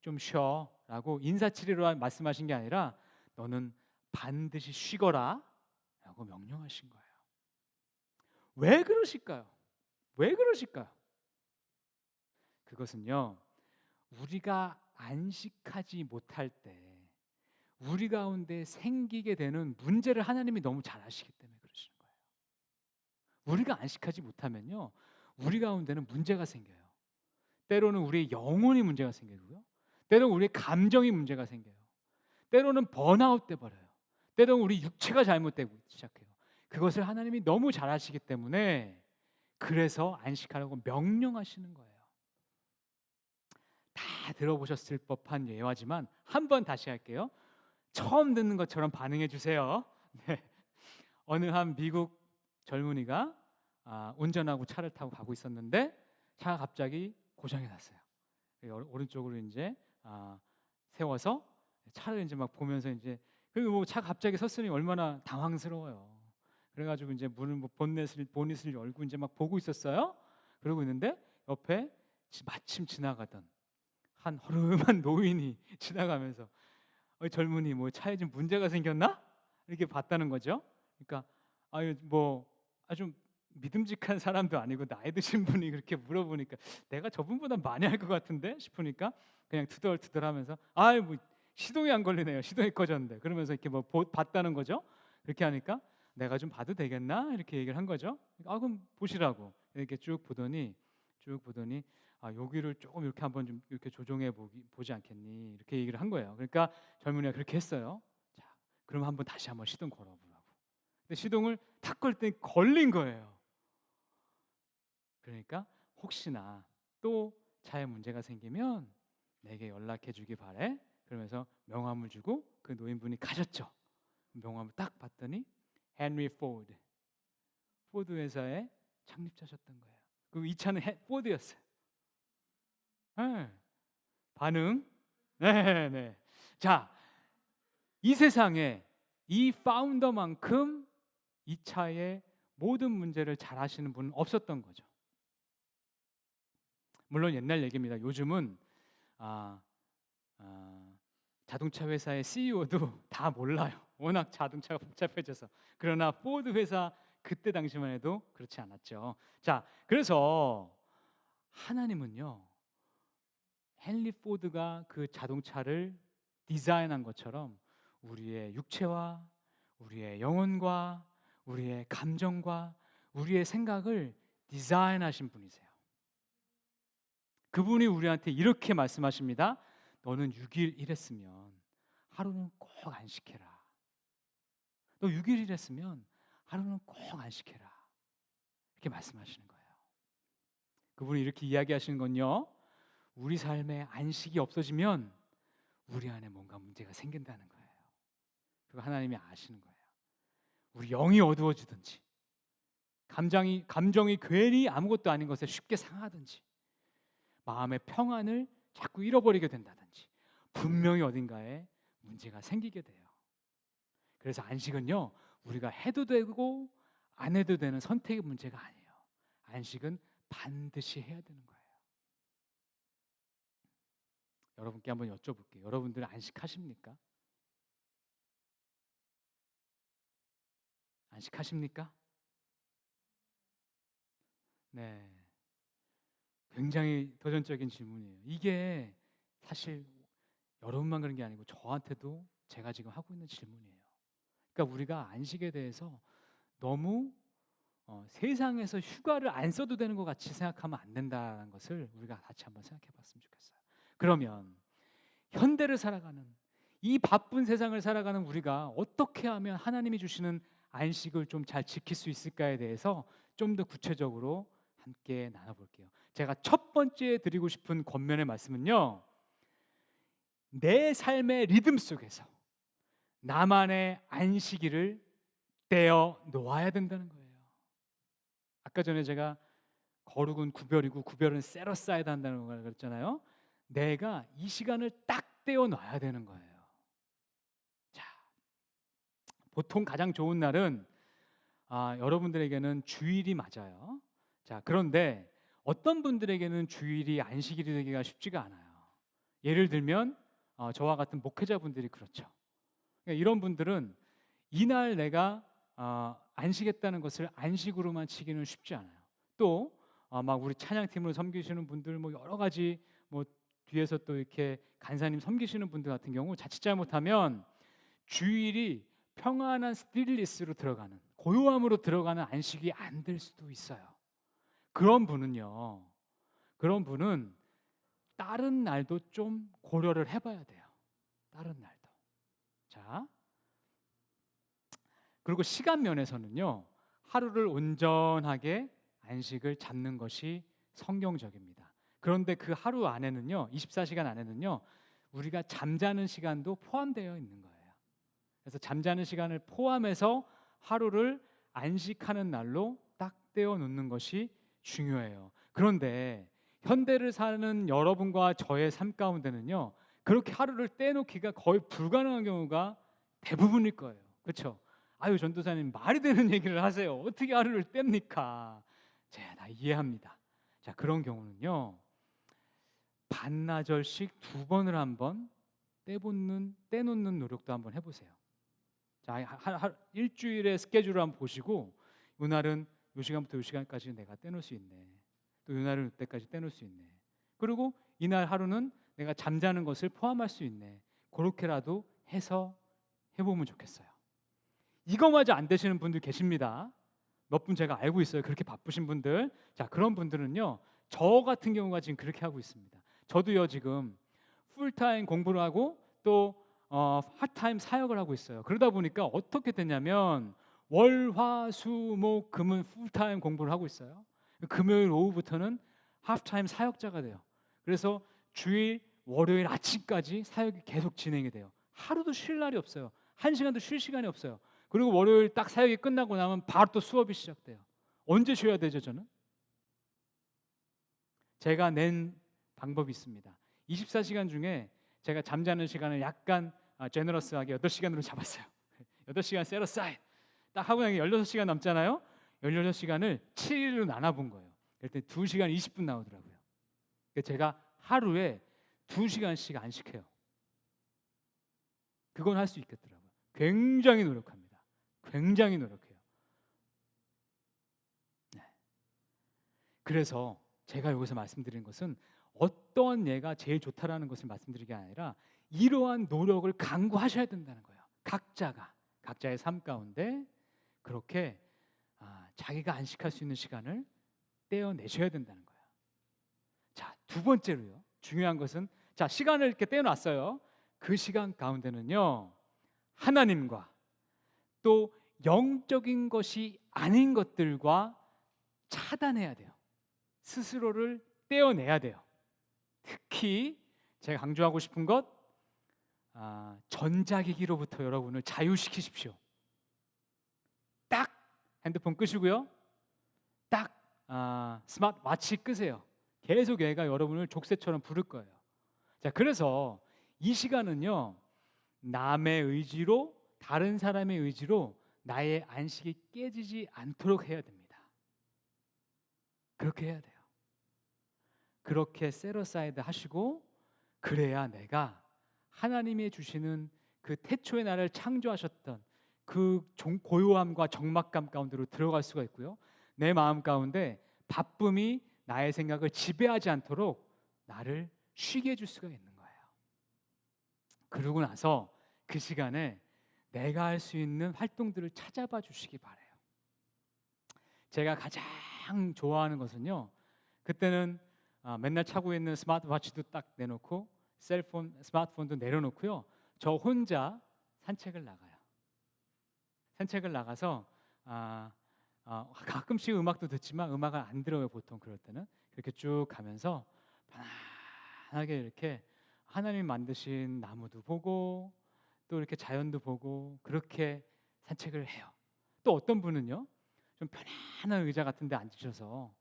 좀 쉬어 라고 인사치레로 말씀하신 게 아니라 너는 반드시 쉬거라 라고 명령하신 거예요. 왜 그러실까요? 왜 그러실까요? 그것은요, 우리가 안식하지 못할 때 우리 가운데 생기게 되는 문제를 하나님이 너무 잘 아시기 때문에 그러시는 거예요. 우리가 안식하지 못하면요, 우리 가운데는 문제가 생겨요. 때로는 우리의 영혼이 문제가 생기고요. 때로는 우리의 감정이 문제가 생겨요. 때로는 번아웃 돼 버려요. 때로는 우리 육체가 잘못되고 시작해요. 그것을 하나님이 너무 잘 아시기 때문에 그래서 안식하라고 명령하시는 거예요. 다 들어보셨을 법한 예화지만 한 번 다시 할게요. 처음 듣는 것처럼 반응해 주세요. 네. 어느 한 미국 젊은이가 운전하고 차를 타고 가고 있었는데 차가 갑자기 고장이 났어요. 오른쪽으로 이제 세워서 차를 이제 막 보면서 이제 그리고 뭐 차 갑자기 섰으니 얼마나 당황스러워요. 그래가지고 이제 문을 보닛을 열고 이제 막 보고 있었어요. 그러고 있는데 옆에 마침 지나가던 한 허름한 노인이 지나가면서 젊은이 뭐 차에 좀 문제가 생겼나? 이렇게 봤다는 거죠. 그러니까 뭐 아주 믿음직한 사람도 아니고 나이 드신 분이 그렇게 물어보니까 내가 저분보다 많이 할 것 같은데 싶으니까 그냥 투덜투덜하면서 뭐 시동이 안 걸리네요. 시동이 꺼졌는데 그러면서 이렇게 뭐 봤다는 거죠. 그렇게 하니까 내가 좀 봐도 되겠나 이렇게 얘기를 한 거죠. 그럼 보시라고 이렇게 쭉 보더니 여기를 조금 이렇게 한번 좀 이렇게 조정해 보지 않겠니 이렇게 얘기를 한 거예요. 그러니까 젊은이가 그렇게 했어요. 자, 그럼 한번 다시 한번 시동 걸어보라고. 근데 시동을 탁 걸 때 걸린 거예요. 그러니까 혹시나 또 차에 문제가 생기면 내게 연락해 주기 바래. 그러면서 명함을 주고 그 노인분이 가셨죠. 명함을 딱 봤더니 헨리 포드 회사의 창립자셨던 거예요. 그 이 차는 포드였어요. 네. 반응? 네. 자, 이 세상에 이 파운더만큼 이 차의 모든 문제를 잘 아시는 분은 없었던 거죠. 물론 옛날 얘기입니다. 요즘은 자동차 회사의 CEO도 다 몰라요. 워낙 자동차가 복잡해져서. 그러나 포드 회사 그때 당시만 해도 그렇지 않았죠. 자, 그래서 하나님은요, 헨리 포드가 그 자동차를 디자인한 것처럼 우리의 육체와 우리의 영혼과 우리의 감정과 우리의 생각을 디자인하신 분이세요. 그분이 우리한테 이렇게 말씀하십니다. 너는 6일 일했으면 하루는 꼭 안식해라. 너 6일 일했으면 하루는 꼭 안식해라. 이렇게 말씀하시는 거예요. 그분이 이렇게 이야기하시는 건요, 우리 삶에 안식이 없어지면 우리 안에 뭔가 문제가 생긴다는 거예요. 그거 하나님이 아시는 거예요. 우리 영이 어두워지든지 감정이 괜히 아무것도 아닌 것에 쉽게 상하든지 마음의 평안을 자꾸 잃어버리게 된다든지 분명히 어딘가에 문제가 생기게 돼요. 그래서 안식은요, 우리가 해도 되고 안 해도 되는 선택의 문제가 아니에요. 안식은 반드시 해야 되는 거예요. 여러분께 한번 여쭤볼게요. 여러분들 안식하십니까? 안식하십니까? 네. 굉장히 도전적인 질문이에요. 이게 사실 여러분만 그런 게 아니고 저한테도 제가 지금 하고 있는 질문이에요. 그러니까 우리가 안식에 대해서 너무 세상에서 휴가를 안 써도 되는 것 같이 생각하면 안 된다는 것을 우리가 같이 한번 생각해 봤으면 좋겠어요. 그러면 현대를 살아가는 이 바쁜 세상을 살아가는 우리가 어떻게 하면 하나님이 주시는 안식을 좀 잘 지킬 수 있을까에 대해서 좀 더 구체적으로 함께 나눠볼게요. 제가 첫 번째 드리고 싶은 권면의 말씀은요, 내 삶의 리듬 속에서 나만의 안식일을 떼어 놓아야 된다는 거예요. 아까 전에 제가 거룩은 구별이고 구별은 세러사이드 한다는 걸 그랬잖아요. 내가 이 시간을 딱 떼어 놔야 되는 거예요. 자, 보통 가장 좋은 날은 여러분들에게는 주일이 맞아요. 자, 그런데 어떤 분들에게는 주일이 안식일이 되기가 쉽지가 않아요. 예를 들면 저와 같은 목회자분들이 그렇죠. 그러니까 이런 분들은 이날 내가 안식했다는 것을 안식으로만 치기는 쉽지 않아요. 또 막 우리 찬양팀으로 섬기시는 분들 뭐 여러 가지 뭐 뒤에서 또 이렇게 간사님 섬기시는 분들 같은 경우 자칫 잘못하면 주일이 평안한 스틸리스로 들어가는 고요함으로 들어가는 안식이 안 될 수도 있어요. 그런 분은 다른 날도 좀 고려를 해봐야 돼요. 다른 날도. 자, 그리고 시간 면에서는요, 하루를 온전하게 안식을 잡는 것이 성경적입니다. 그런데 그 하루 안에는요, 24시간 안에는요, 우리가 잠자는 시간도 포함되어 있는 거예요. 그래서 잠자는 시간을 포함해서 하루를 안식하는 날로 딱 떼어 놓는 것이 중요해요. 그런데 현대를 사는 여러분과 저의 삶 가운데는요, 그렇게 하루를 떼놓기가 거의 불가능한 경우가 대부분일 거예요. 그렇죠? 아유, 전도사님 말이 되는 얘기를 하세요. 어떻게 하루를 뗍니까? 제가 다 이해합니다. 자, 그런 경우는요, 반나절씩 2번을 한번 떼놓는 노력도 한번 해보세요. 자, 일주일의 스케줄을 한번 보시고, 이날은 이 시간부터 이 시간까지 내가 떼놓을 수 있네. 또 이날은 이때까지 떼놓을 수 있네. 그리고 이날 하루는 내가 잠자는 것을 포함할 수 있네. 그렇게라도 해서 해보면 좋겠어요. 이거마저 안 되시는 분들 계십니다. 몇 분 제가 알고 있어요. 그렇게 바쁘신 분들. 자, 그런 분들은요, 저 같은 경우가 지금 그렇게 하고 있습니다. 저도요, 지금 풀타임 공부를 하고 또 하타임 사역을 하고 있어요. 그러다 보니까 어떻게 됐냐면 월, 화, 수, 목, 금은 풀타임 공부를 하고 있어요. 금요일 오후부터는 하프타임 사역자가 돼요. 그래서 주일, 월요일 아침까지 사역이 계속 진행이 돼요. 하루도 쉴 날이 없어요. 1시간도 쉴 시간이 없어요. 그리고 월요일 딱 사역이 끝나고 나면 바로 또 수업이 시작돼요. 언제 쉬어야 되죠, 저는? 제가 낸 방법이 있습니다. 24시간 중에 제가 잠자는 시간을 약간 제너러스하게 8시간으로 잡았어요. 8시간 셋어사이드 딱 하고 나니 16시간 남잖아요. 16시간을 7일로 나눠본 거예요. 그때 2시간 20분 나오더라고요. 제가 하루에 2시간씩 안식해요. 그건 할 수 있겠더라고요. 굉장히 노력합니다. 굉장히 노력해요. 네. 그래서 제가 여기서 말씀드리는 것은 어떤 예가 제일 좋다라는 것을 말씀드리는 게 아니라 이러한 노력을 강구하셔야 된다는 거예요. 각자의 삶 가운데 그렇게 자기가 안식할 수 있는 시간을 떼어내셔야 된다는 거예요. 자, 2번째로요. 중요한 것은, 자, 시간을 이렇게 떼어놨어요. 그 시간 가운데는요, 하나님과 또 영적인 것이 아닌 것들과 차단해야 돼요. 스스로를 떼어내야 돼요. 특히 제가 강조하고 싶은 것, 전자기기로부터 여러분을 자유시키십시오. 딱 핸드폰 끄시고요, 딱 스마트워치 끄세요. 계속 얘가 여러분을 족쇄처럼 부를 거예요. 자, 그래서 이 시간은요, 남의 의지로, 다른 사람의 의지로 나의 안식이 깨지지 않도록 해야 됩니다. 그렇게 해야 돼요. 그렇게 셋어사이드 하시고, 그래야 내가 하나님이 주시는 그 태초에 나를 창조하셨던 그 고요함과 적막감 가운데로 들어갈 수가 있고요, 내 마음 가운데 바쁨이 나의 생각을 지배하지 않도록 나를 쉬게 해줄 수가 있는 거예요. 그러고 나서 그 시간에 내가 할 수 있는 활동들을 찾아봐 주시기 바라요. 제가 가장 좋아하는 것은요, 그때는 맨날 차고 있는 스마트워치도 딱 내놓고 스마트폰도 내려놓고요, 저 혼자 산책을 나가요. 산책을 나가서 가끔씩 음악도 듣지만 음악을 안 들어요. 보통 그럴 때는 이렇게 쭉 가면서 편안하게 이렇게 하나님 만드신 나무도 보고 또 이렇게 자연도 보고 그렇게 산책을 해요. 또 어떤 분은요, 좀 편안한 의자 같은 데 앉으셔서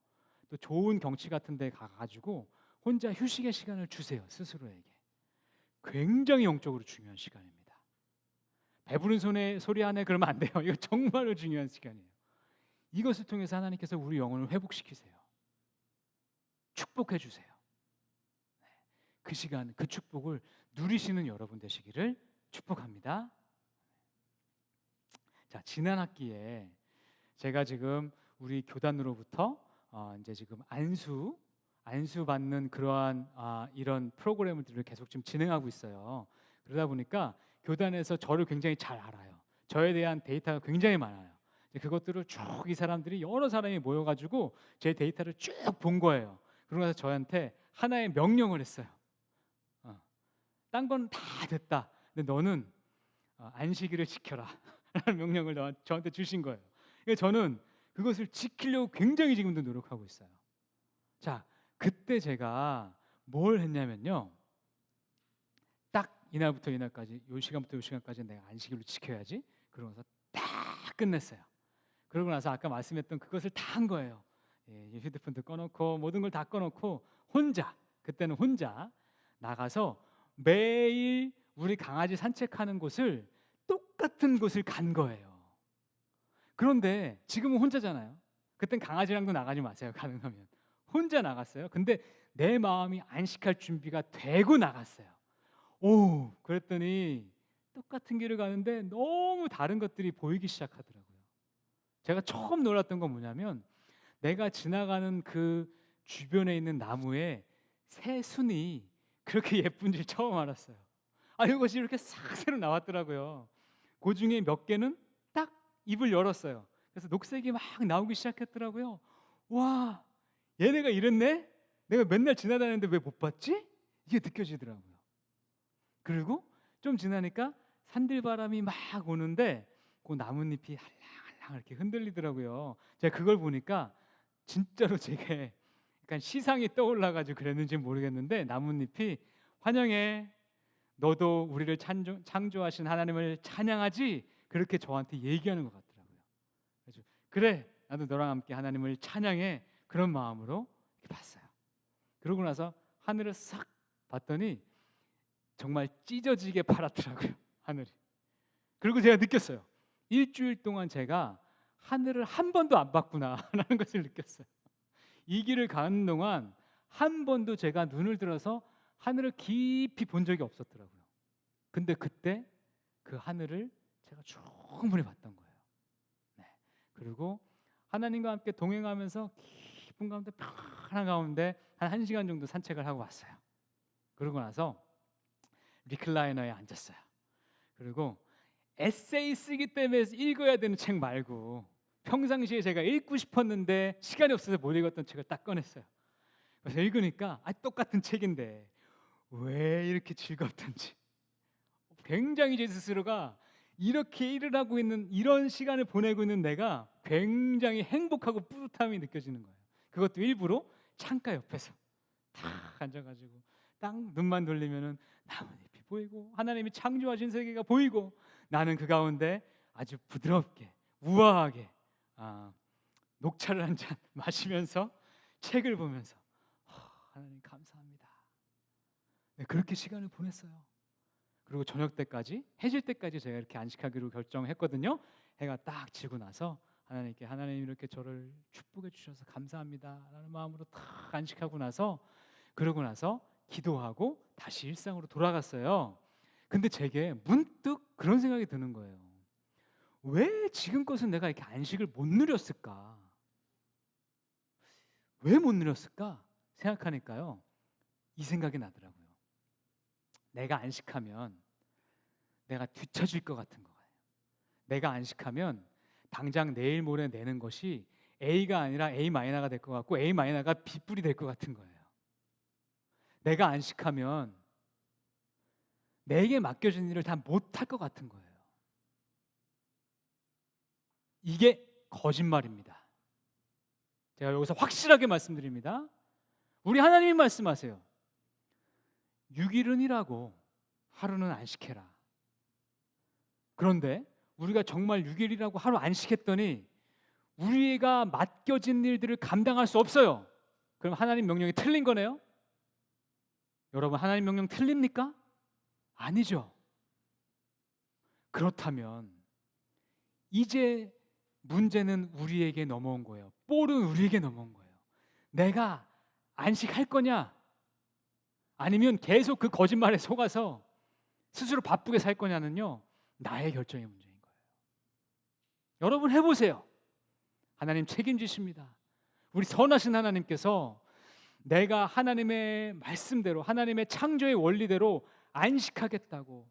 또 좋은 경치 같은 데 가가지고 혼자 휴식의 시간을 주세요. 스스로에게. 굉장히 영적으로 중요한 시간입니다. 배부른 소리 하네 그러면 안 돼요. 이거 정말로 중요한 시간이에요. 이것을 통해서 하나님께서 우리 영혼을 회복시키세요. 축복해 주세요. 그 시간, 그 축복을 누리시는 여러분 되시기를 축복합니다. 자, 지난 학기에 제가 지금 우리 교단으로부터 이제 지금 안수 받는 그러한 이런 프로그램들을 계속 지금 진행하고 있어요. 그러다 보니까 교단에서 저를 굉장히 잘 알아요. 저에 대한 데이터가 굉장히 많아요. 그것들을 쭉 이 사람들이 여러 사람이 모여가지고 제 데이터를 쭉 본 거예요. 그러고 나서 저한테 하나의 명령을 했어요. 딴 건 다 됐다. 근데 너는 안식일을 지켜라. 라는 명령을 저한테 주신 거예요. 그러니까 저는 그것을 지키려고 굉장히 지금도 노력하고 있어요. 자, 그때 제가 뭘 했냐면요. 딱 이날부터 이날까지, 요 시간부터 요 시간까지 내가 안식일로 지켜야지. 그러고서 딱 끝냈어요. 그러고 나서 아까 말씀했던 그것을 다 한 거예요. 휴대폰도 꺼놓고 모든 걸 다 꺼놓고 혼자, 그때는 혼자 나가서 매일 우리 강아지 산책하는 곳을 똑같은 곳을 간 거예요. 그런데 지금은 혼자잖아요. 그땐 강아지랑도 나가지 마세요. 가능하면 혼자 나갔어요. 근데 내 마음이 안식할 준비가 되고 나갔어요. 그랬더니 똑같은 길을 가는데 너무 다른 것들이 보이기 시작하더라고요. 제가 처음 놀랐던 건 뭐냐면 내가 지나가는 그 주변에 있는 나무에 새순이 그렇게 예쁜 줄 처음 알았어요. 이것이 이렇게 싹 새로 나왔더라고요. 그 중에 몇 개는 딱 입을 열었어요. 그래서 녹색이 막 나오기 시작했더라고요. 와, 얘네가 이랬네? 내가 맨날 지나다니는데 왜 못 봤지? 이게 느껴지더라고요. 그리고 좀 지나니까 산들바람이 막 오는데 그 나뭇잎이 할랑할랑 이렇게 흔들리더라고요. 제가 그걸 보니까 진짜로 제게 약간 시상이 떠올라가지고 그랬는지 모르겠는데 나뭇잎이 환영해, 너도 우리를 창조하신 하나님을 찬양하지? 그렇게 저한테 얘기하는 것 같더라고요. 그래서 그래, 나도 너랑 함께 하나님을 찬양해. 그런 마음으로 이렇게 봤어요. 그러고 나서 하늘을 싹 봤더니 정말 찢어지게 파랗더라고요, 하늘이. 그리고 제가 느꼈어요. 일주일 동안 제가 하늘을 한 번도 안 봤구나라는 것을 느꼈어요. 이 길을 가는 동안 한 번도 제가 눈을 들어서 하늘을 깊이 본 적이 없었더라고요. 근데 그때 그 하늘을 제가 충분히 봤던 거예요. 네. 그리고 하나님과 함께 동행하면서 기쁜 가운데 편한 가운데 한 1시간 정도 산책을 하고 왔어요. 그러고 나서 리클라이너에 앉았어요. 그리고 에세이 쓰기 때문에 읽어야 되는 책 말고 평상시에 제가 읽고 싶었는데 시간이 없어서 못 읽었던 책을 딱 꺼냈어요. 그래서 읽으니까 똑같은 책인데 왜 이렇게 즐겁던지, 굉장히 제 스스로가 이렇게 일을 하고 있는, 이런 시간을 보내고 있는 내가 굉장히 행복하고 뿌듯함이 느껴지는 거예요. 그것도 일부러 창가 옆에서 탁 앉아가지고 딱 눈만 돌리면은 나뭇잎이 보이고 하나님이 창조하신 세계가 보이고 나는 그 가운데 아주 부드럽게 우아하게 녹차를 한 잔 마시면서 책을 보면서 하나님 감사합니다. 네, 그렇게 시간을 보냈어요. 그리고 저녁 때까지, 해질 때까지 제가 이렇게 안식하기로 결정했거든요. 해가 딱 지고 나서 하나님께, 하나님 이렇게 저를 축복해 주셔서 감사합니다 라는 마음으로 딱 안식하고 나서, 그러고 나서 기도하고 다시 일상으로 돌아갔어요. 근데 제게 문득 그런 생각이 드는 거예요. 왜 지금껏은 내가 이렇게 안식을 못 누렸을까? 왜 못 누렸을까? 생각하니까요, 이 생각이 나더라고요. 내가 안식하면 내가 뒤처질 것 같은 거예요. 내가 안식하면 당장 내일 모레 내는 것이 A가 아니라 A 마이너가 될 것 같고 A 마이너가 B뿔이 될 것 같은 거예요. 내가 안식하면 내게 맡겨진 일을 다 못할 것 같은 거예요. 이게 거짓말입니다. 제가 여기서 확실하게 말씀드립니다. 우리 하나님이 말씀하세요. 6일은 일하고 하루는 안식해라. 그런데 우리가 정말 6일이라고 하루 안식했더니 우리가 맡겨진 일들을 감당할 수 없어요. 그럼 하나님 명령이 틀린 거네요? 여러분, 하나님 명령 틀립니까? 아니죠. 그렇다면 이제 문제는 우리에게 넘어온 거예요. 볼은 우리에게 넘어온 거예요. 내가 안식할 거냐? 아니면 계속 그 거짓말에 속아서 스스로 바쁘게 살 거냐는요, 나의 결정의 문제인 거예요. 여러분 해보세요. 하나님 책임지십니다. 우리 선하신 하나님께서 내가 하나님의 말씀대로, 하나님의 창조의 원리대로 안식하겠다고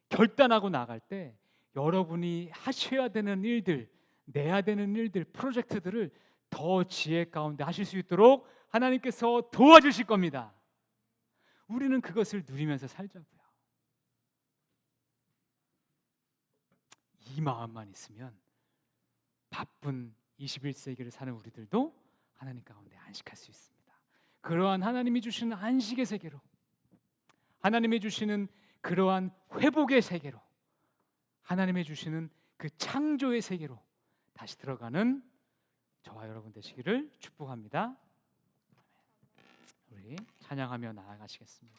결단하고 나갈 때 여러분이 하셔야 되는 일들, 내야 되는 일들, 프로젝트들을 더 지혜 가운데 하실 수 있도록 하나님께서 도와주실 겁니다. 우리는 그것을 누리면서 살자고요. 이 마음만 있으면 바쁜 21세기를 사는 우리들도 하나님 가운데 안식할 수 있습니다. 그러한 하나님이 주시는 안식의 세계로, 하나님이 주시는 그러한 회복의 세계로, 하나님이 주시는 그 창조의 세계로 다시 들어가는 저와 여러분 되시기를 축복합니다. 우리 찬양하며 나아가시겠습니다.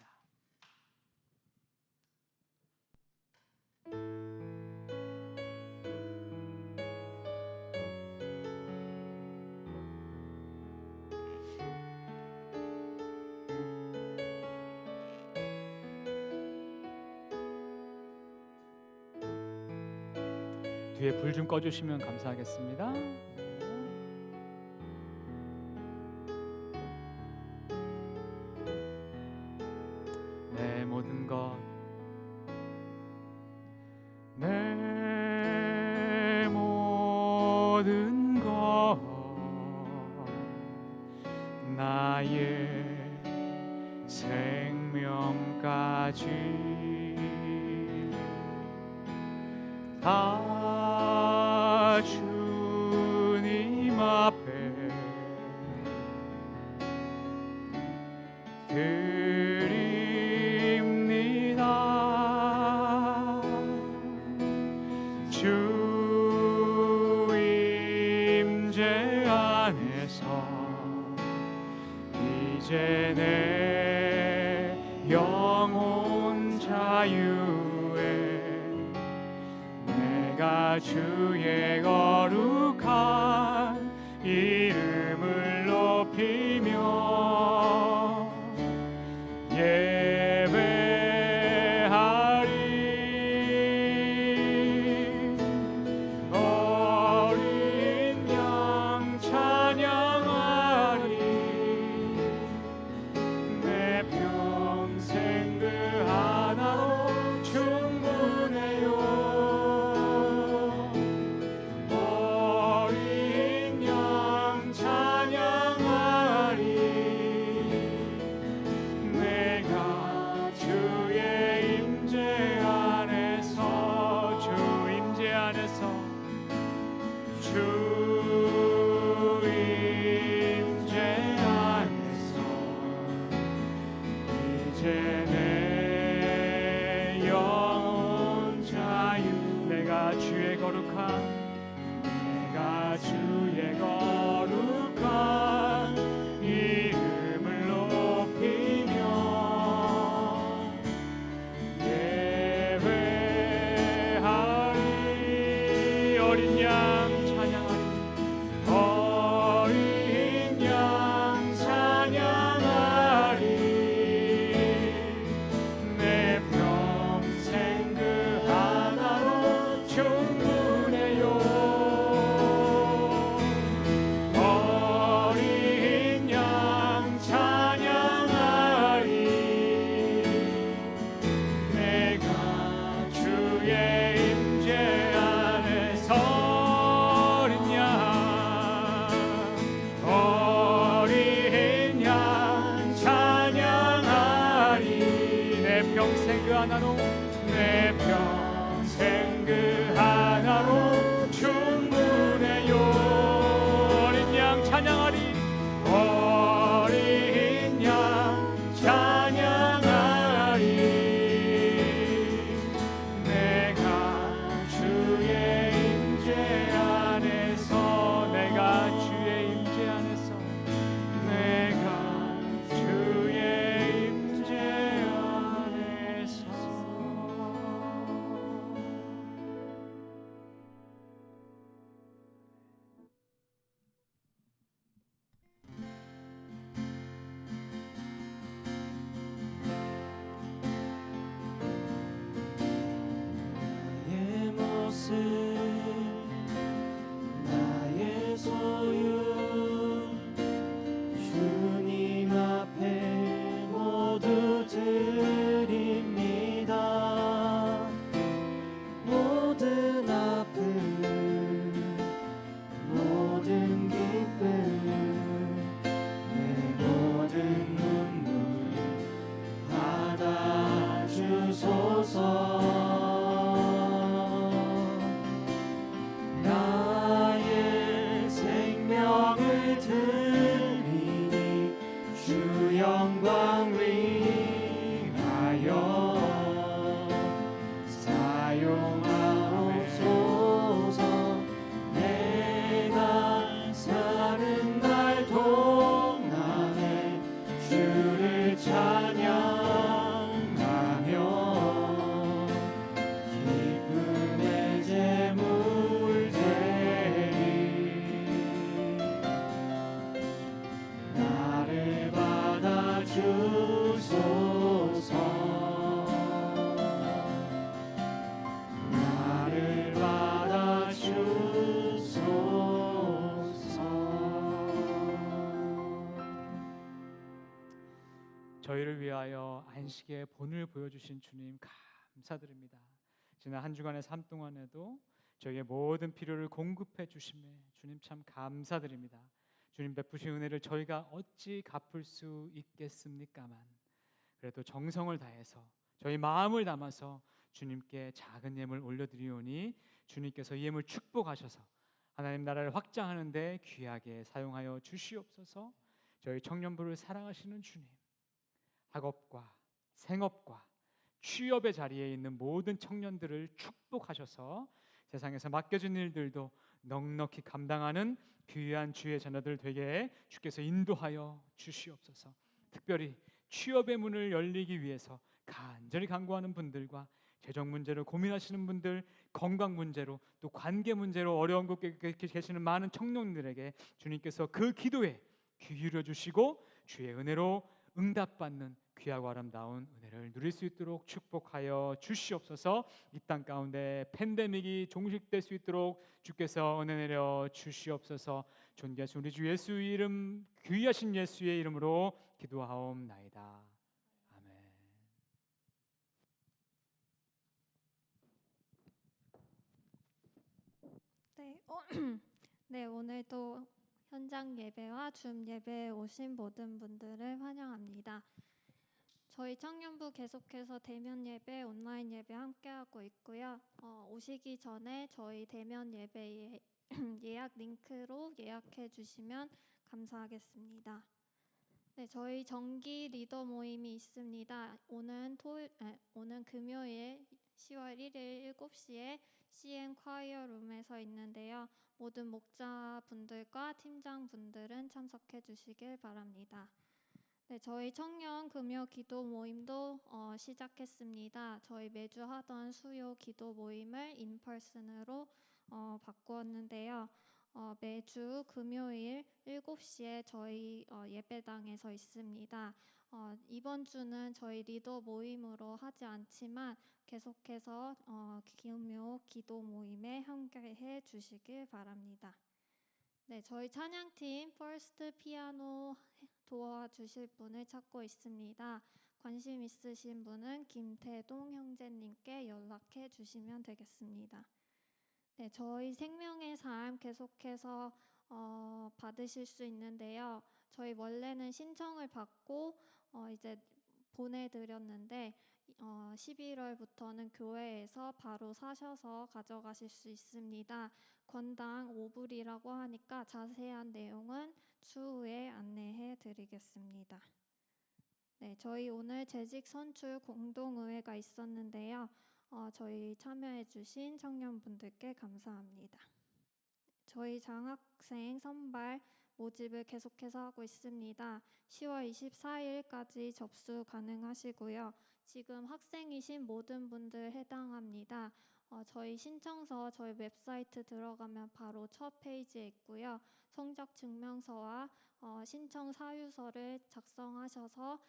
뒤에 불 좀 꺼주시면 감사하겠습니다. 내 모든 것, 내 모든 것, 나의 생명까지 다 주님 앞에 드립니다. 주 임재 안에서 이제 내 영혼 자유에 내가 주의 거룩한 이름을 높이며 예배하리. 어린 양 찬양하리. 내 평생 그 하나로 충분해요. 어린 양 찬양하리. 내가 주의 임재 안에서, 주 임재 안에서, 주 임재 안에서 이제 내 영혼 자유. 내가 주의 거룩한, 내가 주의 거룩한 이름을 높이며 예배하리. 어린 양 찬양하리. 어린 양 찬양하리. 내 평생 그 하나로 충분해요. 어린 양 찬양하리. 내가 주의 임재 안에서 어린 양, 어린 양 찬양하리. 내 평생 그 하나로, 내 평생 그 하나로 충분해요. 어린 양 찬양하리. 어린 양 찬양하리. 내가 주의 임재 안에서, 내가 주의 임재 안에서, 내가 주의 임재 안에서 드리니 주 영광 위하여 사용하옵소서. 내가 사는 날 동안에 주를 찬양하며 기쁨의 제물 드리 나를 받아 주소서. 나를 받아 주소서. 저희를 위하여 안식의 본을 보여주신 주님 감사드립니다. 지난 한 주간의 삶 동안에도 저희의 모든 필요를 공급해 주심에 주님 참 감사드립니다. 주님 베푸신 은혜를 저희가 어찌 갚을 수 있겠습니까만 그래도 정성을 다해서 저희 마음을 담아서 주님께 작은 예물 올려드리오니 주님께서 이 예물 축복하셔서 하나님 나라를 확장하는 데 귀하게 사용하여 주시옵소서. 저희 청년부를 사랑하시는 주님, 학업과 생업과 취업의 자리에 있는 모든 청년들을 축복하셔서 세상에서 맡겨진 일들도 넉넉히 감당하는 귀한 주의 자녀들 되게 주께서 인도하여 주시옵소서. 특별히 취업의 문을 열리기 위해서 간절히 간구하는 분들과 재정 문제로 고민하시는 분들, 건강 문제로 또 관계 문제로 어려운 곳에 계시는 많은 청년들에게 주님께서 그 기도에 귀 기울여 주시고 주의 은혜로 응답받는 귀하고 아름다운 은혜를 누릴 수 있도록 축복하여 주시옵소서. 이 땅 가운데 팬데믹이 종식될 수 있도록 주께서 은혜 내려 주시옵소서. 존귀하신 우리 주 예수 이름, 귀하신 예수의 이름으로 기도하옵나이다. 아멘. 네, 네, 오늘도 현장 예배와 줌 예배에 오신 모든 분들을 환영합니다. 저희 청년부 계속해서 대면 예배, 온라인 예배 함께하고 있고요. 오시기 전에 저희 대면 예배 예약 링크로 예약해 주시면 감사하겠습니다. 네, 저희 정기 리더 모임이 있습니다. 오는 금요일 10월 1일 7시에 CN 콰이어 룸에서 있는데요. 모든 목자분들과 팀장분들은 참석해 주시길 바랍니다. 네, 저희 청년 금요 기도 모임도 시작했습니다. 저희 매주 하던 수요 기도 모임을 인펄슨으로 바꾸었는데요. 매주 금요일 7시에 저희 예배당에서 있습니다. 이번 주는 저희 리더 모임으로 하지 않지만 계속해서 금요 기도 모임에 함께해 주시길 바랍니다. 네, 저희 찬양팀 퍼스트 피아노 도와주실 분을 찾고 있습니다. 관심 있으신 분은 김태동 형제님께 연락해 주시면 되겠습니다. 네, 저희 생명의 삶 계속해서 받으실 수 있는데요. 저희 원래는 신청을 받고 이제 보내드렸는데 11월부터는 교회에서 바로 사셔서 가져가실 수 있습니다. 권당 5불이라고 하니까 자세한 내용은 추후에 안내해 드리겠습니다. 네, 저희 오늘 재직 선출 공동의회가 있었는데요. 저희 참여해 주신 청년분들께 감사합니다. 저희 장학생 선발 모집을 계속해서 하고 있습니다. 10월 24일까지 접수 가능하시고요. 지금 학생이신 모든 분들 해당합니다. 저희 신청서 저희 웹사이트 들어가면 바로 첫 페이지에 있고요. 성적 증명서와 신청 사유서를 작성하셔서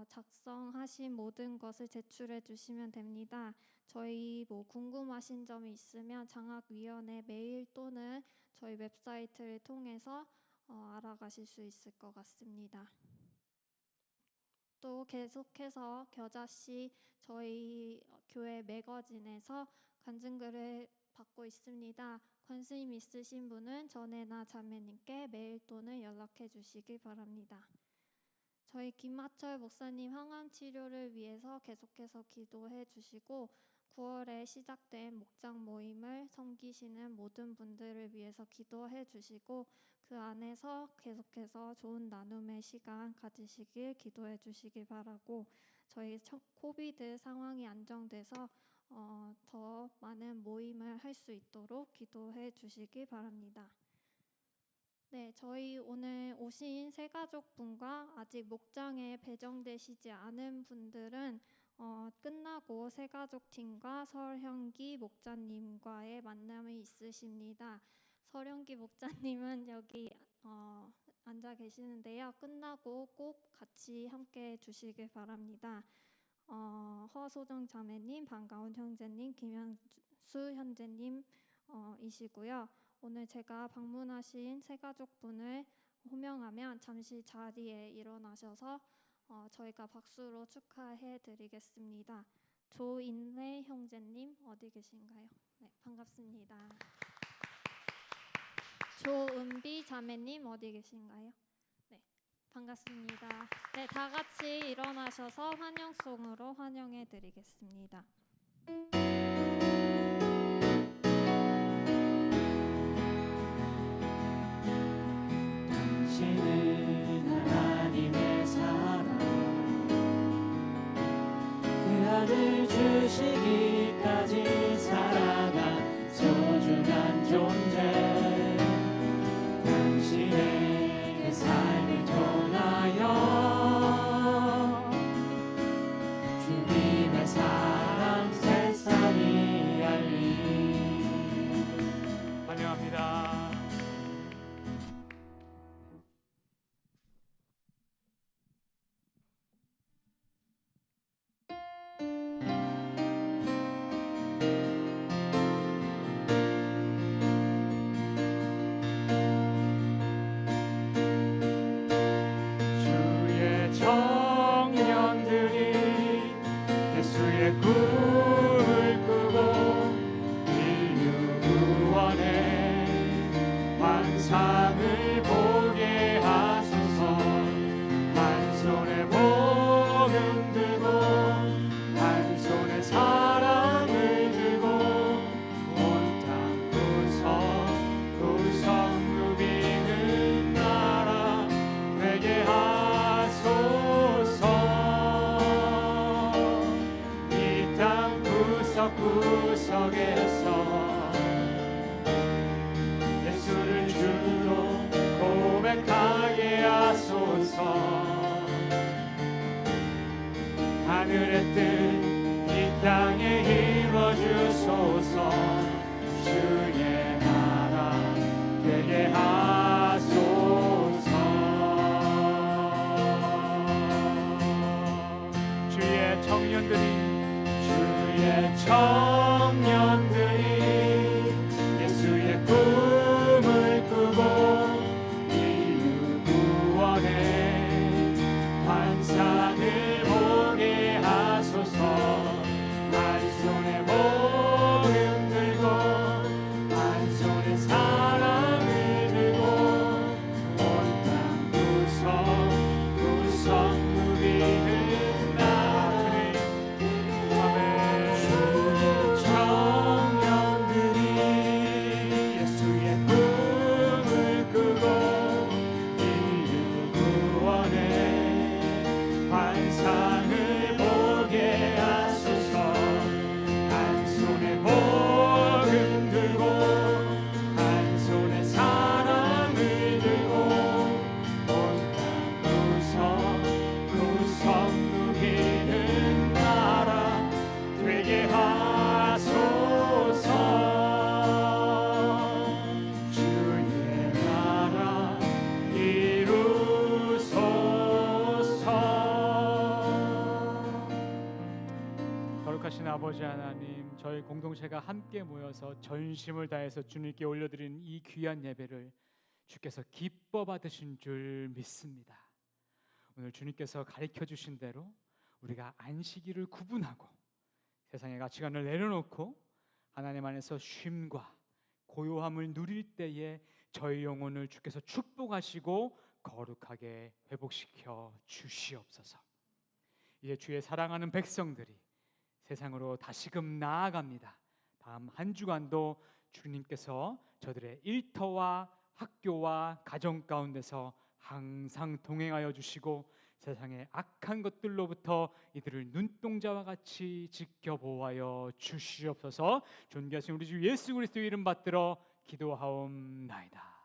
작성하신 모든 것을 제출해 주시면 됩니다. 저희 궁금하신 점이 있으면 장학위원회 메일 또는 저희 웹사이트를 통해서 알아가실 수 있을 것 같습니다. 또 계속해서 겨자씨 저희 교회 매거진에서 간증글을 받고 있습니다. 관심 있으신 분은 전혜나 자매님께 메일 또는 연락해 주시기 바랍니다. 저희 김하철 목사님 항암 치료를 위해서 계속해서 기도해 주시고 9월에 시작된 목장 모임을 섬기시는 모든 분들을 위해서 기도해 주시고 그 안에서 계속해서 좋은 나눔의 시간 가지시길 기도해 주시기 바라고, 저희 코비드 상황이 안정돼서 더 많은 모임을 할 수 있도록 기도해 주시기 바랍니다. 네, 저희 오늘 오신 새가족분과 아직 목장에 배정되시지 않은 분들은 끝나고 새가족팀과 설형기 목자님과의 만남이 있으십니다. 설형기 목자님은 여기 앉아 계시는데요. 끝나고 꼭 같이 함께 해주시길 바랍니다. 허소정 자매님, 반가운 형제님, 김현수 형제님 이시고요. 오늘 제가 방문하신 새가족분을 호명하면 잠시 자리에 일어나셔서 저희가 박수로 축하해 드리겠습니다. 조인래 형제님 어디 계신가요? 네, 반갑습니다. 조은비 자매님 어디 계신가요? 네, 반갑습니다. 네, 다 같이 일어나셔서 환영송으로 환영해 드리겠습니다. 당신은 하나님의 사랑, 그 아들 주시기까지 살아간 소중한 존재. 당신의 그 삶을 통하여 주님의 사랑 세상이 알리. 환영합니다. 주의 청년들이 예수의 꿈을 꾸고 인류 구원의 환상을 보게 하소서. 한 손에 복음 들고 한 손에 사랑을 들고 온 땅 구석 누비는 나라 되게 하소서. 이 땅 구석구석에서 예수를 주로 고백하게 하소서. 하늘의 뜻 이 땅에 이루어주소서. 주의 나라 되게 하소서. 주의 청년들이 예수의 꿈을 꾸고 인류 구원의 환상을 보게 하소서. 한 손에 복음 들고 한 손에 사랑을 들고 온 땅 구석 누비는 나라. 주의 청년들이 예수의 꿈을 꾸고 인류 구원의 환상을 보게 하소서. 한 손에 복음 들고 한 손에 사랑을 들고 온 땅 구석 누비는 나라 되게 하소서. 주의 나라 이루소서. 거룩하신 아버지 하나님, 저희 공동체가 함께 모여서 전심을 다해서 주님께 올려드리는 이 귀한 예배를 주께서 기뻐 받으신 줄 믿습니다. 오늘 주님께서 가르쳐 주신 대로 우리가 안식일을 구분하고 세상의 가치관을 내려놓고 하나님 안에서 쉼과 고요함을 누릴 때에 저희 영혼을 주께서 축복하시고 거룩하게 회복시켜 주시옵소서. 이제 주의 사랑하는 백성들이 세상으로 다시금 나아갑니다. 다음 한 주간도 주님께서 저들의 일터와 학교와 가정 가운데서 항상 동행하여 주시고 세상의 악한 것들로부터 이들을 눈동자와 같이 지켜보아여 주시옵소서. 존귀하신 우리 주 예수 그리스도의 이름 받들어 기도하옵나이다.